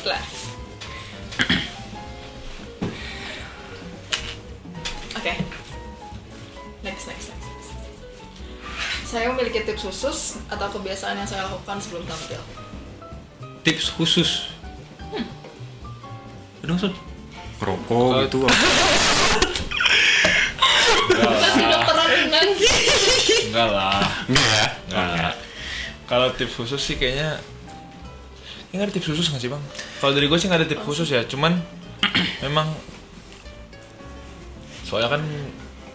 Lah. Oke. Next. Saya memiliki tips khusus atau kebiasaan yang saya lakukan sebelum tampil. Tips khusus. Udah maksud ngerokok gitu. Masih dokteran dengan. Enggak lah. Enggak ya? Enggak. Kalau tips khusus sih kayaknya nggak ada tips khusus nggak sih bang? Kalau dari gue sih nggak ada tips khusus ya, cuman memang soalnya kan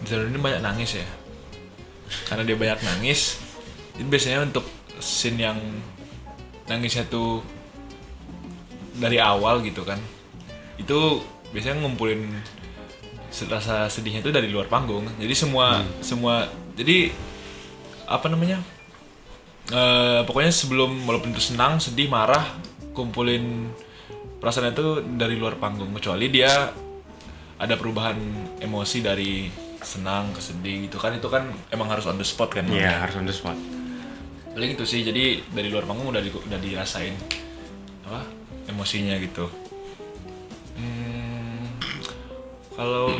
Zero ini banyak nangis ya, karena dia banyak nangis. Jadi biasanya untuk scene yang nangisnya tuh dari awal gitu kan, itu biasanya ngumpulin rasa sedihnya itu dari luar panggung. Jadi semua jadi apa namanya? Pokoknya sebelum, walaupun itu senang, sedih, marah, kumpulin perasaan itu dari luar panggung. Kecuali dia ada perubahan emosi dari senang ke sedih gitu kan, itu kan emang harus on the spot kan. Iya, harus on the spot. Paling itu sih, jadi dari luar panggung udah dirasain apa emosinya gitu. Kalau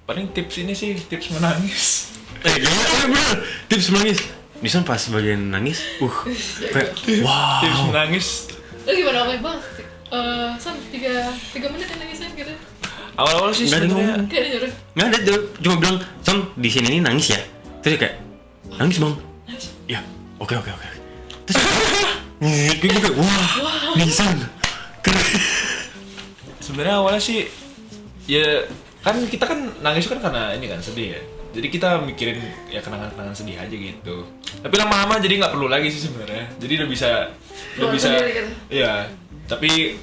paling tips ini sih tips menangis. Bener, tips menangis. Nisan pas bagian nangis, kayak wow. Tips menangis. Lu gimana Bang? San 3 menit yang nangisnya gitu. Awal-awal sih Nggak ada sebenarnya ngomong. Kayak dia nyuruh. Nggak ada, dia cuma bilang, Son di sini nih nangis ya. Terus dia kayak, nangis bang. Ya, oke. Terus gue kayak, wah, Nisan. Keren. sebenarnya awalnya sih ya kan kita kan nangis kan karena ini kan sedih ya. Jadi kita mikirin ya kenangan-kenangan sedih aja gitu. Tapi lama-lama jadi nggak perlu lagi sih sebenarnya. Jadi udah Keluar bisa sendiri gitu. iya. Tapi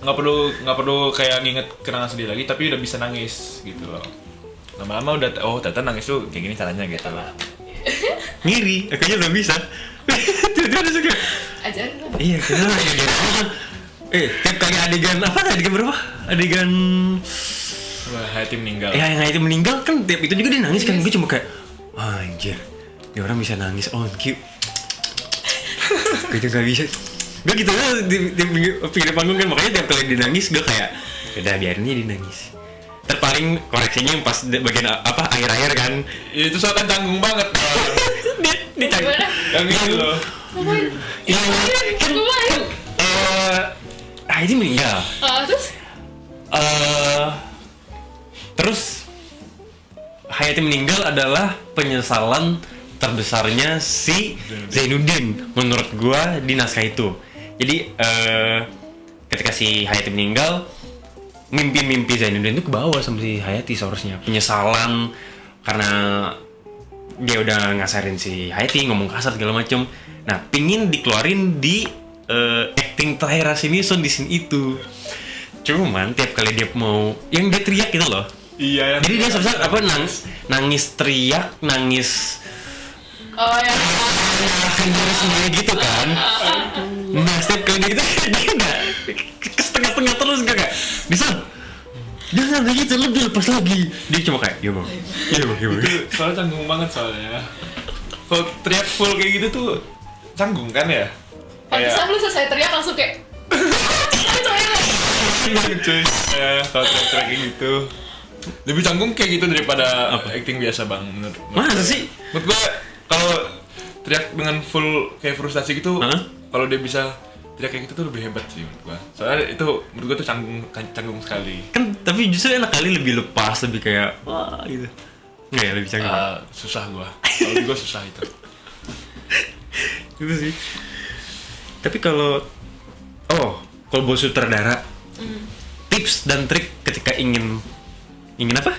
nggak perlu kayak nginget kenangan sedih lagi. Tapi udah bisa nangis gitu loh. Lama-lama udah ternyata nangis tuh kayak gini caranya gitu loh. Ngiri, akhirnya udah bisa. Tiba-tiba dia suka. Ajarin lah. Iya, kita adegan apa? Tiap kali adegan berapa? Adegan Wah, Hayati meninggal. ya yang itu meninggal kan tiap itu juga dia nangis kan. Gue cuma kayak, anjir, dia orang bisa nangis on cue. Gue juga gak bisa. Gue gitu lah di pinggir panggung kan, makanya tiap kali dia nangis gue kayak, udah biarin aja dia nangis. Terpaling koreksinya yang pas bagian akhir-akhir kan. Ya, itu soalnya tanggung banget. Dia canggung. Gimana? Yang gitu loh. Ngapain? Kan Ngapain? Heidi meninggal. Terus? Terus Hayati meninggal adalah penyesalan terbesarnya si Zainuddin menurut gua di naskah itu. Jadi ketika si Hayati meninggal, mimpi-mimpi Zainuddin itu kebawa sama si Hayati seharusnya. Penyesalan karena dia udah ngasarin si Hayati, ngomong kasar segala macem. Nah, pingin dikeluarin di acting terakhir sini Son di scene itu. Cuman tiap kali dia mau yang dia teriak gitu loh. Iya, yang Jadi dia sebesar nangis teriak, nangis Oh ya. nyalakan diri sendiri gitu kan. Nah setiap kali gitu dia nggak setengah-setengah terus kayak bisa jangan kayak gitu, lebih lepas lagi. Dia cuma kayak iya bang. itu soalnya canggung banget soalnya. Kalau teriak full kayak gitu tuh canggung kan ya? Pantesan lu selesai teriak langsung kayak Cuy, kalau teriak-teriak kayak gitu lebih canggung kayak gitu daripada acting biasa bang menurut Masa sih? menurut gua kalau teriak dengan full kayak frustasi gitu, kalau dia bisa teriak kayak gitu tuh lebih hebat sih menurut gua. Soalnya itu menurut gua tuh canggung sekali. Kan tapi justru enak kali lebih lepas, lebih kayak wah gitu. Nggak ya, lebih canggung. Susah gua. Kalau gua susah itu. Itu sih. Tapi kalau buat sutradara, tips dan trik ketika ingin apa?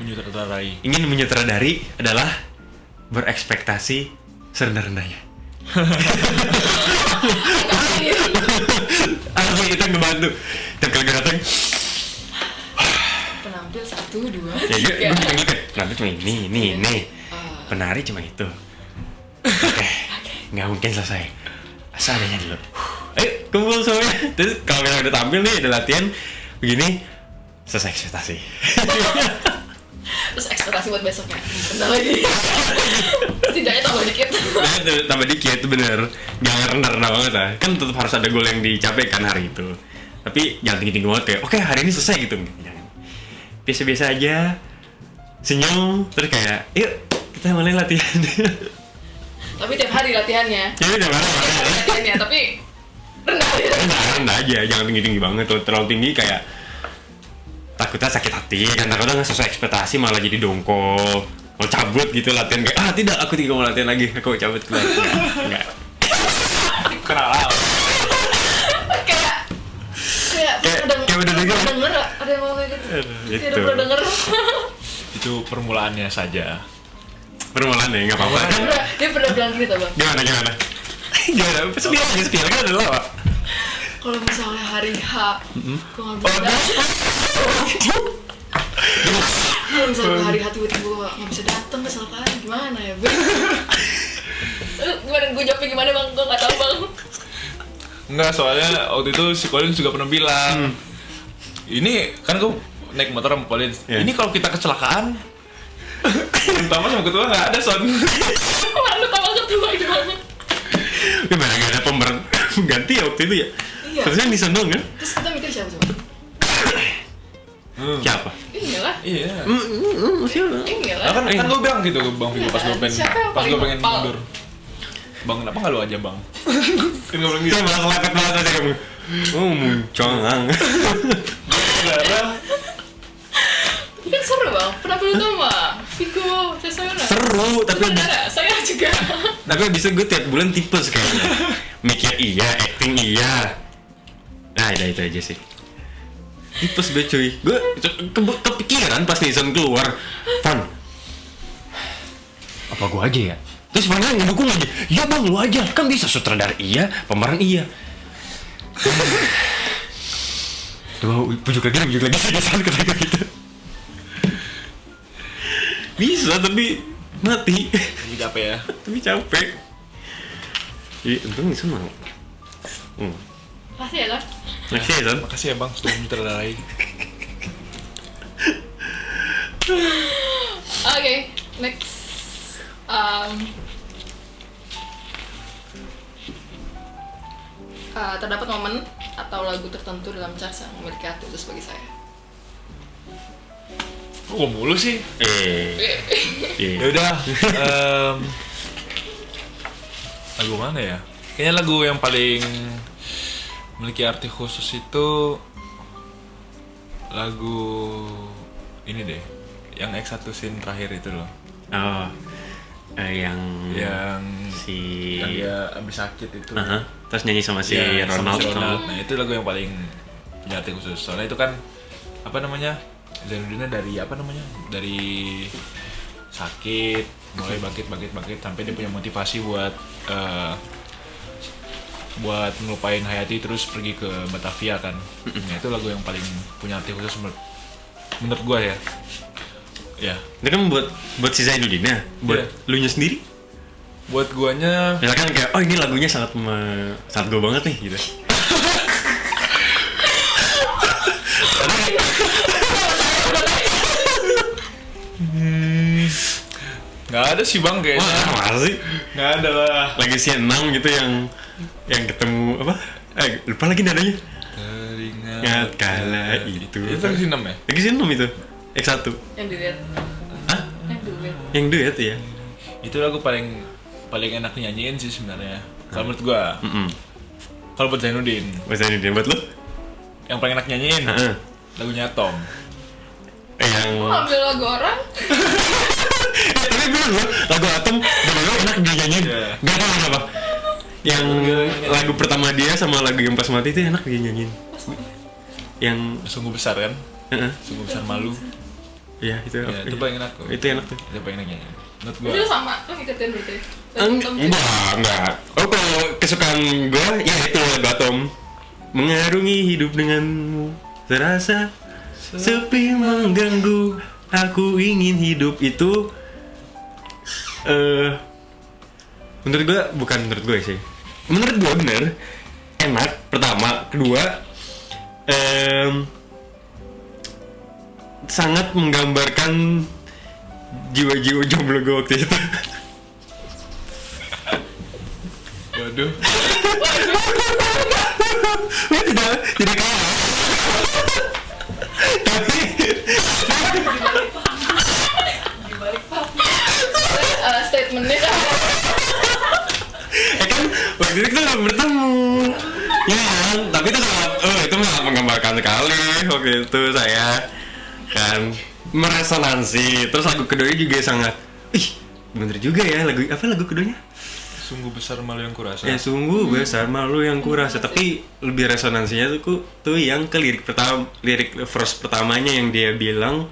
Menyutradarai. Ingin menyutradari adalah berekspektasi serendah-rendahnya. Asli itu ngebantu. Tiap kali gue datang, penampil 1, 2, ya gue panggil kayak, nanti cuma ini. Penari cuma itu. Oke, nggak mungkin selesai. Asal adanya dulu. Ayo kumpul semuanya. Terus kalau kita udah tampil nih, udah latihan begini, selesai ekspektasi. Terus ekspektasi buat besoknya. Bentar lagi. Setidaknya tambah dikit. Tambah dikit, bener. Jangan rendah-rendah banget lah. Kan tetap harus ada goal yang dicapai kan hari itu. Tapi jangan tinggi-tinggi banget kayak, oke hari ini selesai gitu. Jangan. Biasa-biasa aja. Senyum, terus kayak, yuk kita mulai latihan. Tapi tiap hari latihannya. Jadi udah marah. Latihannya, tapi rendah ya. Rendah aja, jangan tinggi-tinggi banget. Kalau terlalu tinggi kayak takutnya sakit hati, kan takutnya nggak sesuai ekspektasi malah jadi dongkol, mau cabut gitu latihan kayak tidak, aku tidak mau latihan lagi, aku mau cabut keluar. Enggak. Kenal. Kayak udah denger. Ada yang ngomong kayak gitu. Kayak Gitu. udah pernah denger. Itu permulaannya saja. Permulaan ya, nggak apa-apa. Dia pernah bilang gitu bang. Gimana? Spill kan ada lama. Kalau misalnya hari H, gue nggak bisa datang. Kalau misalnya hari H tiba-tiba gue nggak bisa datang kecelakaan, gimana ya bang? Gimana gue jawabnya gimana bang? Gue nggak tahu bang. Enggak, soalnya waktu itu si Colin juga pernah bilang ini kan gue naik motor sama Colin. Yeah. Ini kalau kita kecelakaan pertama sama ketua nggak ada Son. Malu sama ketua gimana? Gimana nggak ada pemeran ganti ya waktu itu ya? Iya. Harusnya Nisan doang kan? Terus kita mikir siapa coba? Siapa? Inilah. Iya. Siapa? Inilah. Nah, kan gue bilang gitu ke Bang Vigo pas gue pengen Siapa yang paling pengen hafal? mundur. Bang, kenapa nggak lu aja bang? Kan gue bilang gitu. Saya malah kelepet banget aja kamu. Oh, muncang. Saudara, Ini kan seru bang. Kenapa lu nama? Vigo, saya Seru, tapi Saudara, saya juga. tapi abis itu gue tiap bulan tipes kayaknya. Mikir iya, acting iya. Nah, itu aja sih. Tipes gue cuy. Gue kepikiran pas Nisan keluar. Van, apa gue aja ya? Terus Van ngedukung aja. Iya bang, lu aja. Kan bisa sutradara iya, pemeran iya. Coba pujuk lagi Nisan kata gitu. Bisa tapi mati. ini capek ya. Tapi capek. Iya, untung Nisan mau. Pasti ya kan? Makasih ya, San. Makasih ya bang, sudah menyutradarai. Oke, next. Terdapat momen atau lagu tertentu dalam charts yang memiliki arti khusus bagi saya. Kok gue mulu sih? Ya Iya. udah. Lagu mana ya? Kayaknya lagu yang paling memiliki arti khusus itu lagu ini deh, yang X1 scene terakhir itu loh, Oh, yang yang si dia abis sakit itu. Aha. Terus nyanyi sama si Ya, sama Ronald. si Ronald. Nah itu lagu yang paling punya arti khusus. Soalnya itu kan apa namanya, Zainuddinnya dari apa namanya, dari sakit mulai bangkit sampai dia punya motivasi buat buat ngelupain Hayati terus pergi ke Batavia kan. Nah itu lagu yang paling punya arti khusus menurut gua ya. Ya, Itu kan buat si Zainuddin ya, buat Iya. lu nya sendiri. buat guanya Misalkan kayak, oh ini lagunya sangat gue banget nih gitu. nggak ada sih bang kayaknya. Wah, masa sih? Nggak ada lah. Lagi si 6 gitu yang ketemu apa? Lupa lagi nadanya. Ingat kala itu. Itu lagi 6 ya? Lagi si 6 itu. X1. Yang duet. Hah? Yang duet. Yang duet ya? Itu lagu paling enak nyanyiin sih sebenarnya. Kalau menurut gua. Kalau buat Zainuddin, Masa ini dia buat lu? yang paling enak nyanyiin Heeh. lagunya Tom. Yang Kok ngambil lagu orang? tapi bener loh, lagu Atom bener-bener enak dinyanyiin. Iya. Gak tahu kenapa. Yang lagu pertama dia sama lagu yang pas mati itu enak dinyanyiin. Yang Sungguh besar kan? heeh. Sungguh besar malu. Iya itu. Ya, itu paling enak tuh. Itu enak tuh. Itu paling enak nyanyiin. Menurut gua. Itu sama, lo ngikutin berarti. Lagu Tom juga. Enggak. Oh kalau kesukaan gue ya itu lagu Atom. Mengarungi hidup denganmu terasa sepi mengganggu. Aku ingin hidup itu. Menurut gue bukan menurut gue sih. Menurut gue bener enak. Pertama, kedua sangat menggambarkan jiwa-jiwa jomblo gue waktu itu. Waduh. tidak kalah. Tapi Statementnya kan kan waktu itu kita nggak bertemu. Ya kan, tapi itu sangat menggambarkan sekali waktu itu saya kan meresonansi. Terus lagu keduanya juga sangat, bener juga ya lagu keduanya. Sungguh besar malu yang kurasa. Ya sungguh besar malu yang kurasa. Tapi lebih resonansinya tuh yang ke lirik verse pertamanya yang dia bilang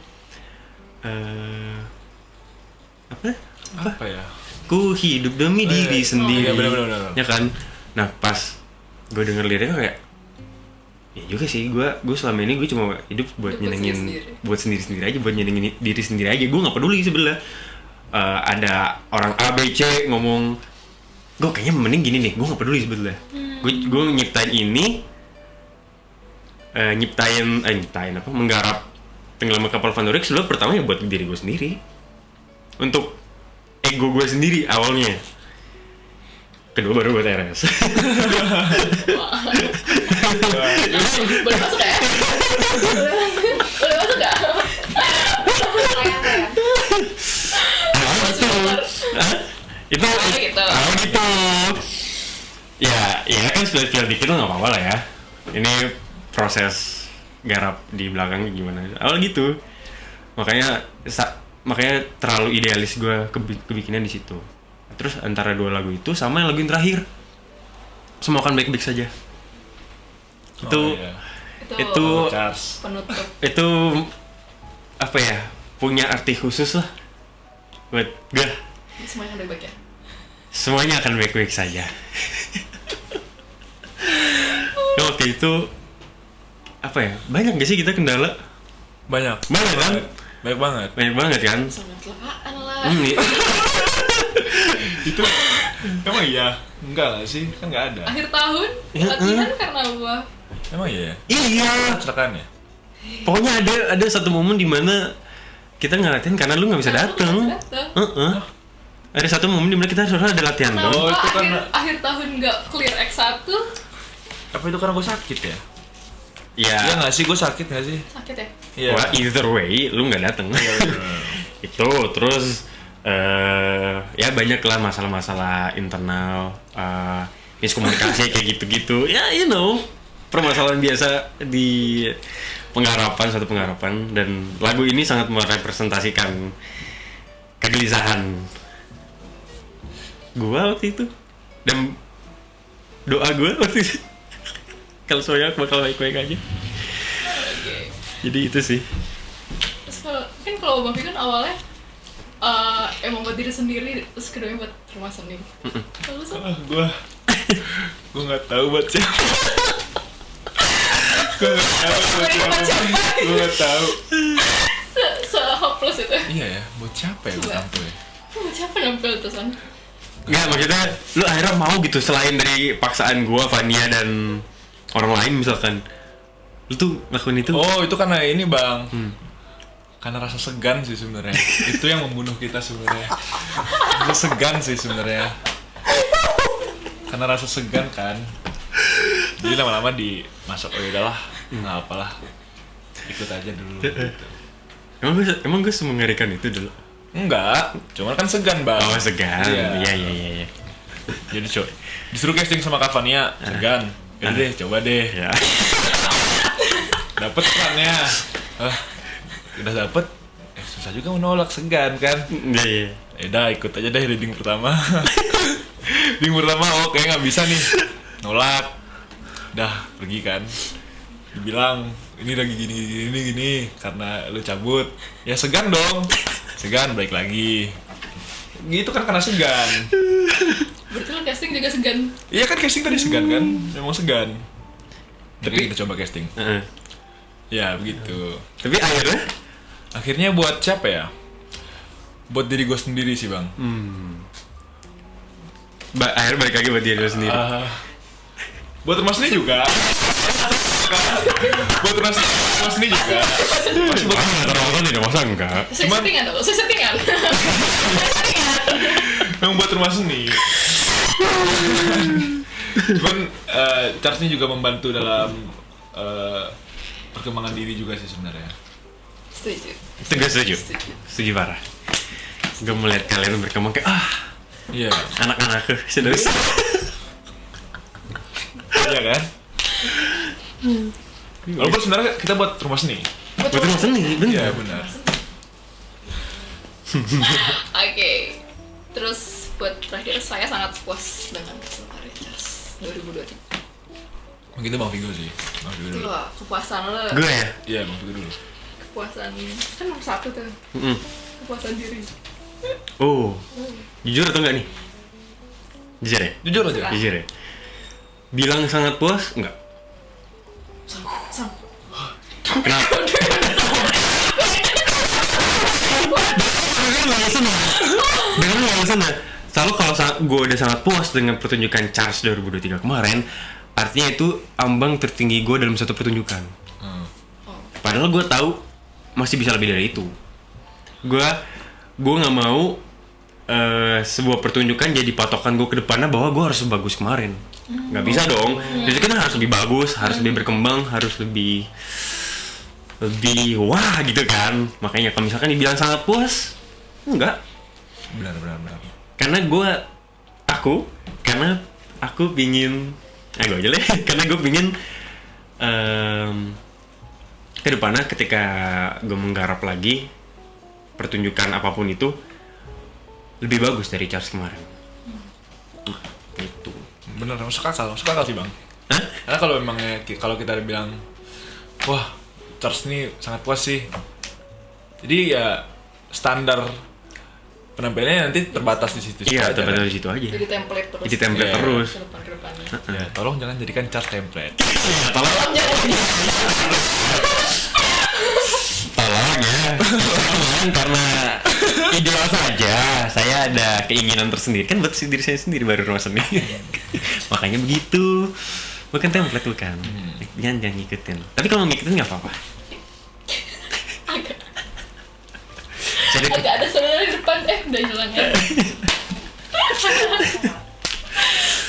Apa ya? ku hidup demi diri sendiri. Iya, benar. Ya kan. Nah pas gue denger liriknya kayak, ya juga sih, gue selama ini gue cuma hidup buat Hidup buat nyenengin sendiri-sendiri. buat sendiri-sendiri aja, buat nyenengin diri sendiri aja. Gue nggak peduli sebelah ada orang A B C ngomong, gue kayaknya mending gini nih, gue nggak peduli sebetulnya. Gue nyiptain ini, nyiptain apa, menggarap Tenggelam Kapal Van Dorik sebelum pertamanya buat diri gue sendiri, untuk ego gue sendiri awalnya. kedua baru buat RS. Boleh masuk ya? Boleh masuk nggak? Itu gitu. gitu. Ya kan spill dikit nggak apa-apa lah ya. Ini proses garap di belakang gimana. Awal gitu. Makanya terlalu idealis gue kebikinnya di situ. Terus antara dua lagu itu sama yang lagu yang terakhir, semua akan baik-baik saja. Itu Charles. Penutup. itu apa ya, punya arti khusus lah buat gue. Semuanya udah baik ya. Semuanya akan baik-baik saja. Waktu itu apa ya, banyak gak sih kita kendala? Banyak Kan? banyak banget kan? Sama kecelakaan lah. Iya. itu. Emang iya? Enggak lah sih, kan nggak ada. Akhir tahun latihan karena apa? Emang iya? Iya. Kecelakaan ya? Pokoknya ada satu momen di mana kita ngeliatin karena lu nggak bisa datang. Ada satu momen di mana kita harus ada latihan Kenapa dong. Oh, itu karena- akhir tahun nggak clear X1? Apa itu karena gue sakit ya? Iya. Iya nggak sih, gue sakit nggak sih? Sakit ya? Iya. Wah, either way lu nggak datang. Itu terus ya banyak lah masalah-masalah internal, miskomunikasi kayak gitu-gitu. Ya permasalahan biasa di satu penggarapan, dan lagu ini sangat merepresentasikan kegelisahan gua waktu itu dan doa gua waktu itu kalau semuanya bakal baik-baik aja. Oke. Jadi itu sih. Terus kalau Bang Fikun awalnya emang buat diri sendiri, terus keduanya buat rumah seni. Kalau so, Gue nggak tahu buat siapa. Gue nggak tahu. se-hopeless itu. Iya ya, buat siapa ya buat tampil ya? Buat siapa nampil tuh San? Nggak, maksudnya lu akhirnya mau gitu, selain dari paksaan gua, Vania dan orang lain misalkan, lu tuh lakuin itu. Oh, itu karena ini bang. Karena rasa segan sih sebenarnya. Itu yang membunuh kita sebenarnya. Rasa segan sih sebenarnya. Karena rasa segan kan. Jadi lama-lama dimasuk, oh udahlah, nggak apalah. Ikut aja dulu. Gitu. Emang gue semengerikan itu dulu. Enggak, cuman kan segan bang. Oh, segan. Iya. Jadi disuruh casting sama Kavania, segan. Yaudah deh, coba deh. Ya. Dapet perannya. Udah dapet, susah juga menolak, segan kan. Iya. Udah ikut aja deh reading pertama. Reading pertama, oh kayak nggak bisa nih, nolak. Dah pergi kan. Dibilang ini lagi gini karena lu cabut. Ya segan dong. Segan balik lagi. Gitu kan karena segan. Berarti lo casting juga segan. Iya kan casting tadi segan kan, memang segan. Tapi kita coba casting. Ya begitu. Tapi Akhirnya buat siapa ya? Buat diri gue sendiri sih bang. akhirnya balik lagi buat diri lu sendiri. Buat rumah seni juga. Buat rumah seni juga. Masih buat Terus tidak masa enggak. Saya settingan. memang buat rumah seni. Cuman Charles ini juga membantu dalam perkembangan diri juga sih sebenarnya. Setuju. Itu gue setuju parah. Gue melihat kalian berkembang kayak Iya. anak-anakku sudah. Iya kan? Walaupun sebenarnya kita buat rumah seni. Buat rumah seni, Iya bener. benar. Oke. Terus buat terakhir, saya sangat puas dengan hasil karya Charles 2023. Begitu Bang Vigo sih. Bang Vigo Itu dulu. loh, kepuasan lo. Gue ya. Iya Bang Vigo dulu. Kepuasan kan nomor satu tuh. Kepuasan diri. Oh, jujur atau enggak nih? Jujur ya? Jujur aja. Jujur ya? Bilang sangat puas? Enggak. Sam. Kenapa? Dengar nggak alasan ya? Selalu kalau gue udah sangat puas dengan pertunjukan Charles 2023 kemarin, artinya itu ambang tertinggi gue dalam satu pertunjukan. Padahal gue tahu masih bisa lebih dari itu. Gue nggak mau sebuah pertunjukan jadi patokan gue ke depannya bahwa gue harus sebagus kemarin. Nggak bisa dong. Jadi kan harus lebih bagus, harus lebih berkembang, harus lebih wah gitu kan. Makanya kalau misalkan dibilang sangat puas, enggak. Benar. Karena aku pingin gue aja deh. Karena gue pingin ke depannya ketika gue menggarap lagi pertunjukan apapun itu lebih bagus dari Charles kemarin. Itu. Bener, masuk akal sih bang. Hah? Karena kalau memangnya kalau kita bilang, wah Charles ini sangat puas sih. Jadi ya standar penampilannya nanti terbatas di situ. Iya, aja, terbatas kan? di situ aja. Jadi template terus. Jadi template Iya. terus. Ke depannya. Ya, tolong jangan jadikan Charles template. Tolong Tolong jangan. ya. Karena ideal saja. Saya ada keinginan tersendiri kan buat diri saya sendiri baru rumah seni. Makanya begitu. Bukan template bukan. Jangan ngikutin. Tapi kalau ngikutin nggak apa-apa. Agak ada suara di depan, udah hilang ya.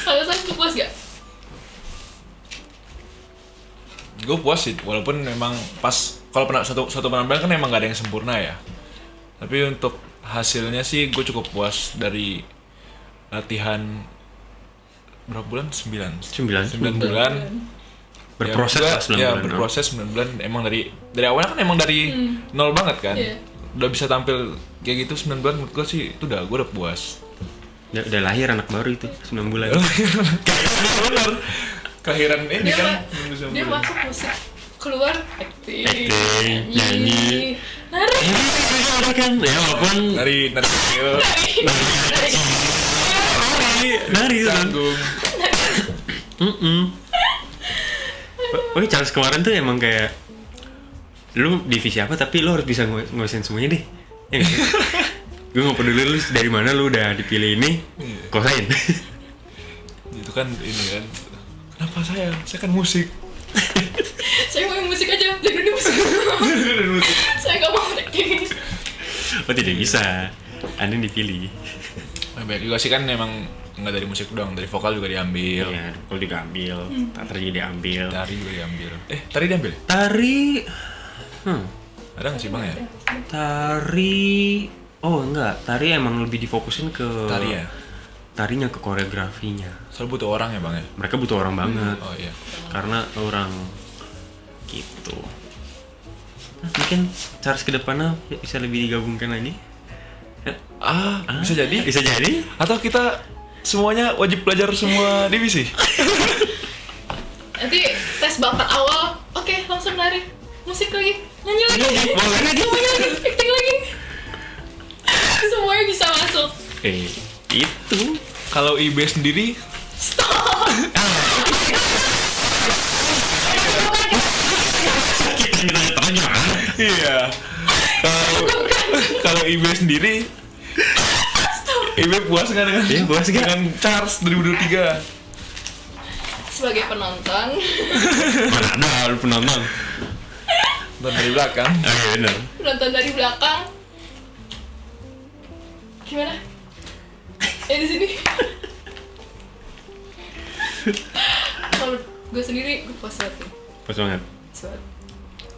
Kalau saya puas gak? Gue puas sih, walaupun memang pas kalau satu penampilan kan memang gak ada yang sempurna ya. Tapi untuk hasilnya sih gue cukup puas dari latihan berapa bulan? 9 bulan. Berproses lah 9 ya, bulan. berproses 9 bulan. Emang dari awalnya kan emang dari nol banget kan. Iya. Udah bisa tampil kayak gitu 9 bulan menurut gue sih itu udah puas. Udah lahir anak baru itu 9 bulan. Bener. Kelahiran ini Dia, kan. dia masuk musik, keluar acting, nyanyi. nari. Kan ya walaupun Nari kecil, nari itu kan. tanggung. Oke, Charles kemarin tuh emang kayak lu divisi apa tapi lu harus bisa nguasain semuanya deh. Ya nggak sih? Gue nggak peduli lu dari mana lu udah dipilih ini, kuasain. Itu kan ini kan. Kenapa saya kan musik. Saya mau musik aja, jadi di musik. Saya nggak mau acting. Oh tidak bisa, Anda dipilih. Baik juga sih kan memang nggak dari musik doang, dari vokal juga diambil. Iya, kalau juga ambil, teater juga diambil. Tari juga diambil. Tari diambil? Tari, Ada nggak sih bang ya? tari, oh enggak, tari emang lebih difokusin ke Tari ya? tarinya, ke koreografinya. Soalnya butuh orang ya bang ya? Mereka butuh orang banget, Oh iya. karena orang gitu. Mungkin Charles kedepannya bisa lebih digabungkan lagi. Bisa jadi? Bisa jadi. Atau kita semuanya wajib belajar semua divisi? Nanti tes bakat awal, oke langsung nari, musik lagi, nyanyi lagi, acting lagi. Semuanya bisa masuk. Itu. Kalau IB sendiri, Kita tanya. iya. Kalau IB sendiri, IB puas nggak dengan Iya, puas nggak? dengan Charles 2023? Sebagai penonton, Mana ada lu penonton? Dan dari belakang. Iya benar. penonton dari belakang. Gimana? Di sini. Kalau gue sendiri, gue puas banget sih. Pas banget. Puas banget.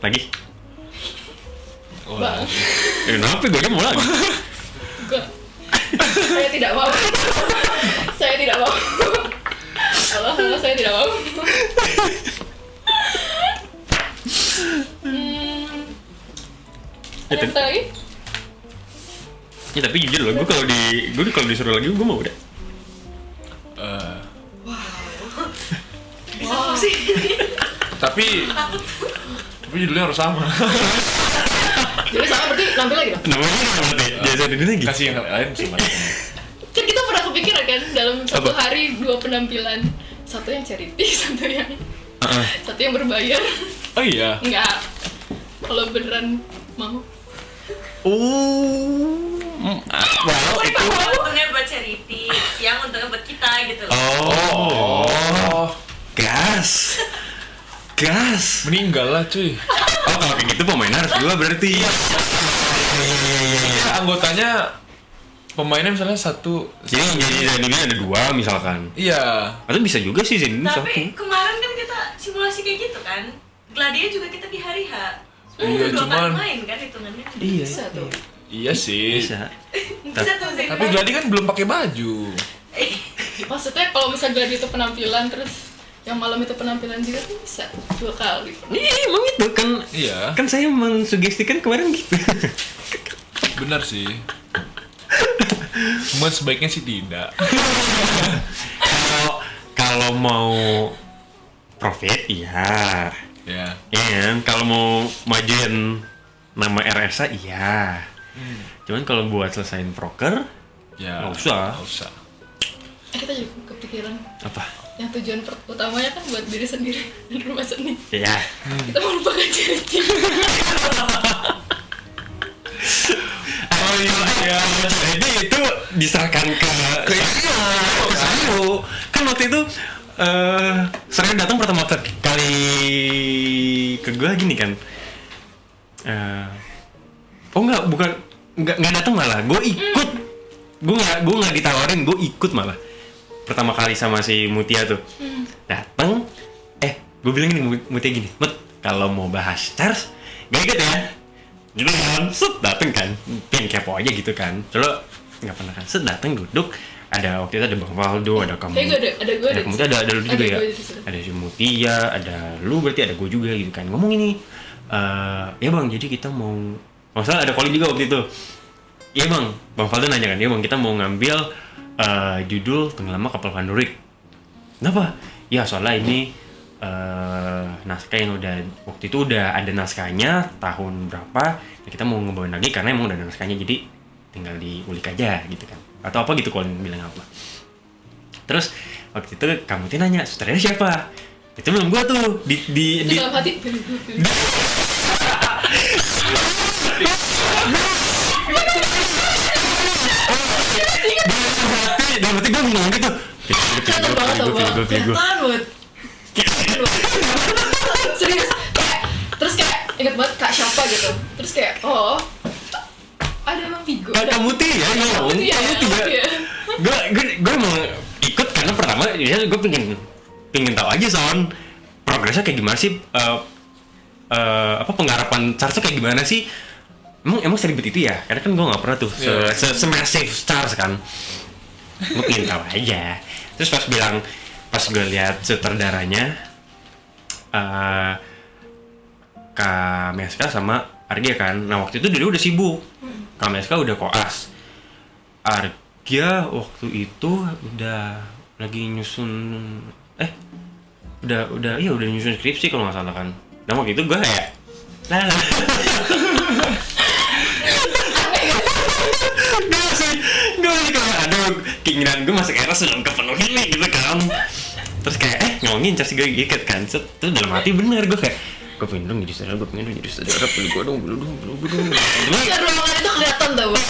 Lagi? Oh, Bang. Kenapa gue mau lagi? Saya tidak mau. Saya tidak mau. Allah, saya tidak mau. Ada yang lagi? Ya tapi jujur loh, gue kalau disuruh lagi gue mau udah. Wow. Sih. Tapi judulnya harus sama. Jadi sama berarti nampil lagi dong? Namanya apa berarti? Jasa dulu lagi. Kasih yang lain sih. Kan kita pernah kepikiran kan dalam satu hari 2 penampilan. Satu yang charity, satu yang berbayar. Oh iya. Enggak. Kalau beneran mau. Wow, itu. Untungnya buat charity, siang untungnya buat kita gitu loh. Oh. Gas. Meninggal lah cuy. Oh kalau kayak gitu pemain harus 2 berarti. Anggotanya pemainnya misalnya satu. Jadi ada 2 misalkan. Iya. Atau bisa juga sih jadi satu. Tapi kemarin kan kita simulasi kayak gitu kan. Gladia juga kita di hari H. Iya, 2 cuman- kali main kan hitungannya. Iya. Bisa tuh. Iya sih. Bisa. Bisa tuh Zain. Tapi Gladi kan belum pakai baju. Maksudnya kalau misalnya Gladi itu penampilan terus yang malam itu penampilan juga tuh bisa 2 kali. Iya, emang itu kan. Iya. Kan saya mensugestikan kemarin gitu. Benar sih. Cuma sebaiknya sih tidak. Kalau mau profit, iya. Ya. Iya kan? Kalau mau majuin nama RSA, iya. Cuman kalau buat selesain proker, Ya. nggak usah. Nggak usah. Kita jadi kepikiran Apa? yang tujuan utamanya kan buat diri sendiri dan rumah seni. Ya. Kita melupakan charity. Oh iya. Jadi itu diserahkan ke Sayu. Kan waktu itu Serena datang pertama kali ke gue gini kan. Oh enggak datang malah. Gue ikut. Gue nggak ditawarin, gue ikut malah. Pertama kali sama si Mutia tuh. Datang, gue bilang gini Mutia gini, "Mut, kalau mau bahas Charles, gak ikut ya?" Gitu kan, set dateng kan, pengen kepo aja gitu kan. Coba nggak pernah kan, set dateng duduk. Ada waktu itu ada Bang Waldo, ada kamu. Kayak ada gue Ada kamu tuh ada lu juga ya. gue di situ. Ada si Mutia, ada lu berarti ada gue juga gitu kan. Ngomong ini, ya bang, jadi kita mau, masalah ada Colin juga waktu itu. Iya bang, Bang Waldo nanya kan, ya bang kita mau ngambil judul Tenggelamnya Kapal Pandorik. Kenapa? Ya soalnya ini naskah yang udah waktu itu udah ada naskahnya tahun berapa, ya kita mau ngebawain lagi karena emang udah ada naskahnya, jadi tinggal diulik aja gitu kan, atau apa gitu Colin bilang apa. Terus waktu itu kamu tuh nanya sutradaranya siapa, itu belum gua tuh di Dalam hati. dalam hati gue bingung gitu. Kelihatan banget tau bang. Kelihatan banget. Serius. Terus kayak inget banget kak siapa gitu. Terus kayak ada Bang Vigo. Kamu tuh ya ngomong, kamu tuh ya. Gue mau ikut karena pertama ya gue pengen tahu aja Son progresnya kayak gimana sih, penggarapan Charles kayak gimana sih. Emang seribet itu ya? Karena kan gue nggak pernah tuh semasif Charles kan. Gue pengen tahu aja. Terus pas gue lihat sutradaranya Kak Meska sama Argia kan. Nah waktu itu dulu udah sibuk. Kak Meska udah koas. Argia waktu itu udah lagi nyusun udah nyusun skripsi kalau nggak salah kan. Nah waktu itu gue kayak gue masih kayak aduh keinginan gue masuk era belum kepenuhi nih gitu kan. Terus kayak ngomongin Charles gue ikat kan. Terus dalam hati bener gue kayak gue pengen dong jadi saudara, pilih gue dong. Kan ruangan itu kelihatan tau bang.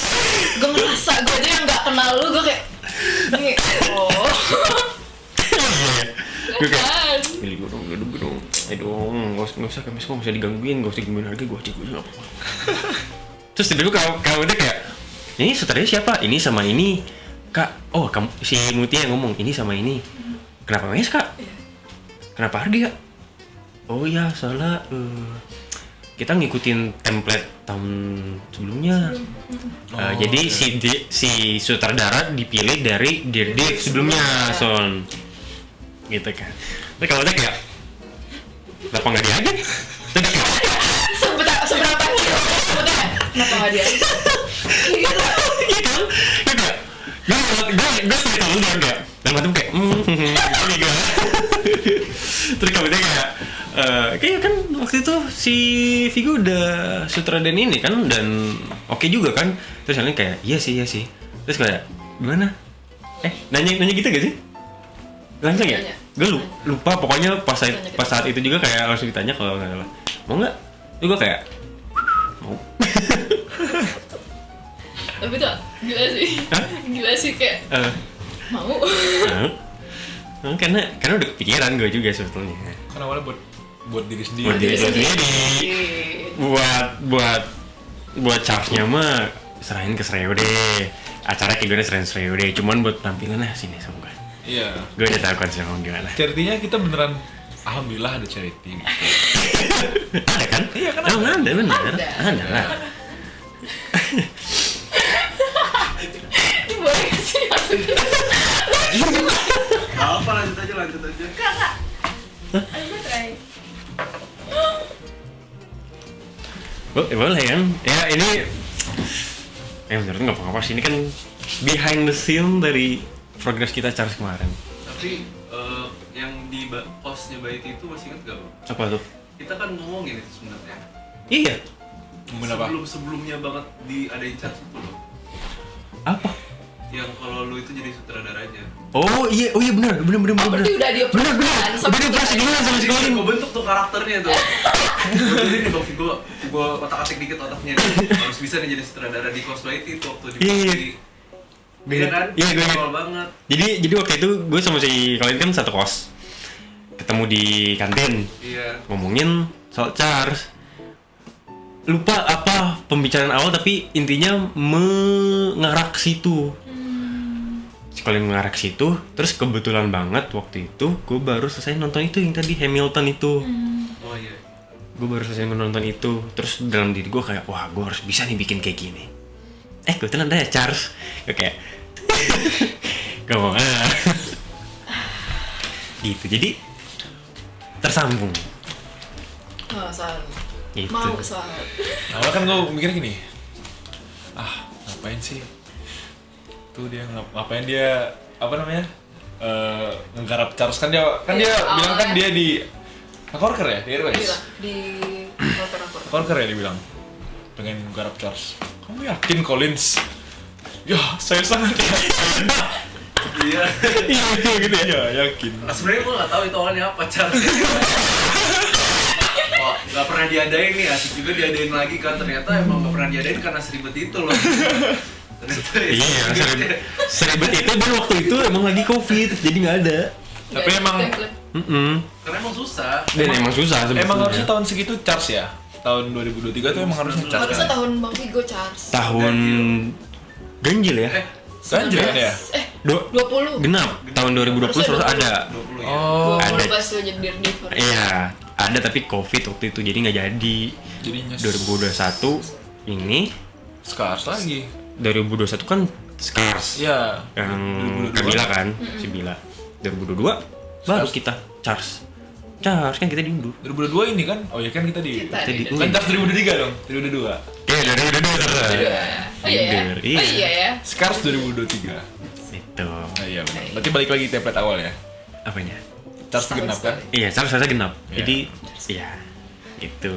Gue ngerasa gue aja yang nggak kenal lu gue kayak gue kayak pilih gue dong. Nggak usah Kamis, nggak usah digangguin, nggak usah gimana harga gue aja nggak apa-apa. Terus tiba-tiba kamu udah kayak ini saudaranya siapa? Ini sama ini kak. Oh kamu si Mutia yang ngomong ini sama ini. Kenapa Mes kak? Kenapa Argia? Oh ya soalnya kita ngikutin template tahun sebelumnya. Jadi si sutradara dipilih dari Dear Div sebelumnya Son. Gitu kan. Tapi kalau udah kayak kenapa nggak dia aja? seberapa kenapa nggak dia? Gue cerita lu dong kayak dalam hati kayak terus kemudian kayak kan waktu itu si Vigo udah sutradara ini kan dan oke juga kan. Terus kalian kayak iya sih terus kayak gimana nanya gitu gak sih langsung ya? Gue lupa pokoknya pas saat itu juga kayak langsung ditanya kalau nggak salah mau nggak. Itu gue kayak mau. Tapi tuh gila sih kayak mau. Karena udah kepikiran gue juga sebetulnya. Karena awalnya buat diri sendiri. Buat diri sendiri. Buat Charles-nya mah serahin ke Sreo deh. Acara kayak gimana serahin Sreo deh. Cuman buat penampilannya sini sama gue. Iya. Gue udah tahu konsepnya mau gimana. Charity-nya kita beneran alhamdulillah ada charity. Ada kan? Iya kan Oh, ada bener. Ada. Ada lah. Ini boleh nggak sih masukin? Apa lanjut aja. Kak. Ayo gue try. Boleh kan? Ya ini menurut nggak apa-apa sih, ini kan behind the scene dari progres kita Charles kemarin. Tapi yang di postnya Baiti itu masih ingat gak bro? Apa tuh? Kita kan ngomongin itu sebenarnya. Iya. Kenapa? Sebelumnya banget diadain Charles itu loh. Apa? Yang kalau lu itu jadi sutradaranya. Oh iya benar. Oh, berarti udah di-approve kan? Udah dioperasi dulu sama si Colin. Gue bentuk tuh karakternya tuh. Ini Bang Vigo, gue otak-atik dikit otaknya nih. Harus bisa nih jadi sutradara di kos Baiti itu waktu di Iya kan? Iya, gue ingat. Awal banget. Jadi waktu itu gue sama si Colin kan satu kos. Ketemu di kantin. Iya. Ngomongin soal Charles. Lupa apa pembicaraan awal tapi intinya mengarah ke situ. Si Colin mengarah ke situ, terus kebetulan banget waktu itu gue baru selesai nonton itu yang tadi Hamilton itu. Oh iya. Gue baru selesai nonton itu, terus dalam diri gue kayak wah gue harus bisa nih bikin kayak gini. Kebetulan ada ya Charles. Gue kayak gak mau gitu, jadi tersambung Oh, soal. gitu. Mau soal. Awalnya kan gue mikirnya gini, ngapain sih? Tuh dia ngapain dia apa namanya? Nggarap Charles kan dia bilang kan dia di Korker ya, di Airways. Di rapor-rapor. Korker ya dia bilang pengen nggarap Charles. Kamu yakin Collins? Ya, saya sangat yakin. Iya. Iya gitu ya, yakin. Sebenarnya gue nggak tahu itu awalnya apa Charles. Oh, nggak pernah diadain nih, asik juga diadain lagi kan. Ternyata emang nggak pernah diadain karena seribet itu loh. Ternyata Iya, seribet itu dan waktu itu emang lagi COVID, jadi nggak ada. Tapi emang Karena emang susah. Dan emang susah sebetulnya. emang harusnya tahun segitu Charles ya. Tahun 2023 tuh emang harusnya Charles. Harusnya Kan? tahun Bang Vigo Charles. Tahun ganjil ya? Ganjil kan ya? 20. Genap. Tahun 2020 Harusnya harus ada. 20 ya. Oh, 20 ada. pas lo jadi Dirdiver. Iya, ada tapi COVID waktu itu jadi nggak jadi. jadinya 2021 ini Scars lagi. 2021 kan Scars. Iya. Yang 2022. Kamila kan, si Bila. 2022 baru kita Charles kan kita diunduh. 2022 ini kan? Oh ya kan kita di Kita Jadi- di- kan Charles 2023 dong. 2022. Iya, dari udah Oh iya ya? Iya. Oh iya ya? Scars 2023. Itu. Nah, iya benar. Berarti balik lagi template awal ya. Apanya? Charles Setahun genap kan? sekali. Iya, Charles saya genap. Iya. Jadi, iya. Itu.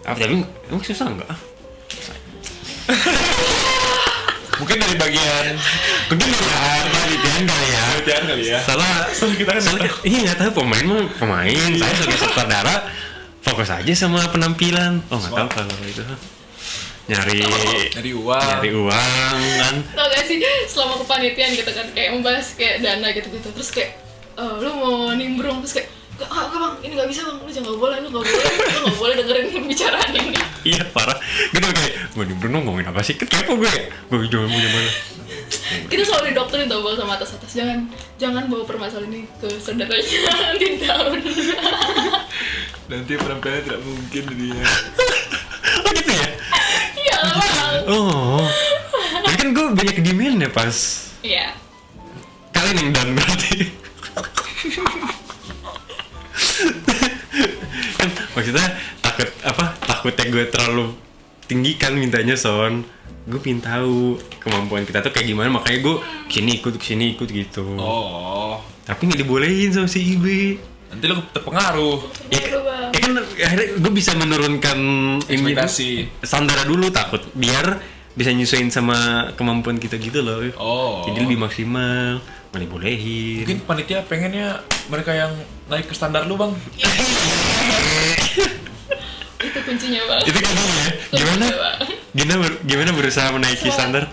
Tapi emang susah enggak? Mungkin dari bagian Mungkin penelitian kali ya. penelitian kali ya. Salah kita kan iya nggak tahu pemain mah pemain. Saya sebagai sutradara fokus aja sama penampilan. Oh nggak tahu kalau itu nyari dari uang. nyari uang kan. Tau gak sih selama kepanitiaan gitu kan kayak membahas kayak dana gitu-gitu terus kayak lu mau nimbrung terus kayak gak bang, ini gak bisa bang, lu jangan boleh, lu gak boleh dengerin pembicaraan ini. Iya parah. Gitu kayak gue nih Bruno ngomongin apa sih? Kepo gue. Gue jangan punya mana. Kita selalu didoktrin tau bang sama atas-atas, jangan bawa permasalahan ini ke saudaranya nanti down. Nanti penampilannya tidak mungkin jadinya. Oh gitu ya? Iya lah bang. Oh. Jadi kan gue banyak demand ya pas. Iya. Kalian yang down berarti. Kan maksudnya takutnya gue terlalu tinggi kan mintanya Son. Gue pengen tahu kemampuan kita tuh kayak gimana, makanya gue kesini ikut gitu. Oh. Tapi nggak dibolehin sama si Ibe. Nanti lu terpengaruh. Ya, Terlalu, Bang. ya kan akhirnya gue bisa menurunkan ini Ekspektasi. standar dulu, takut biar bisa nyesuaiin sama kemampuan kita gitu loh. Oh. Jadi lebih maksimal, nggak dibolehin. Mungkin panitia pengennya mereka yang naik ke standar lu, Bang. Itu kuncinya bang. Itu kan ya. Gimana? Kuncinya, Bang. Gimana berusaha menaiki standar?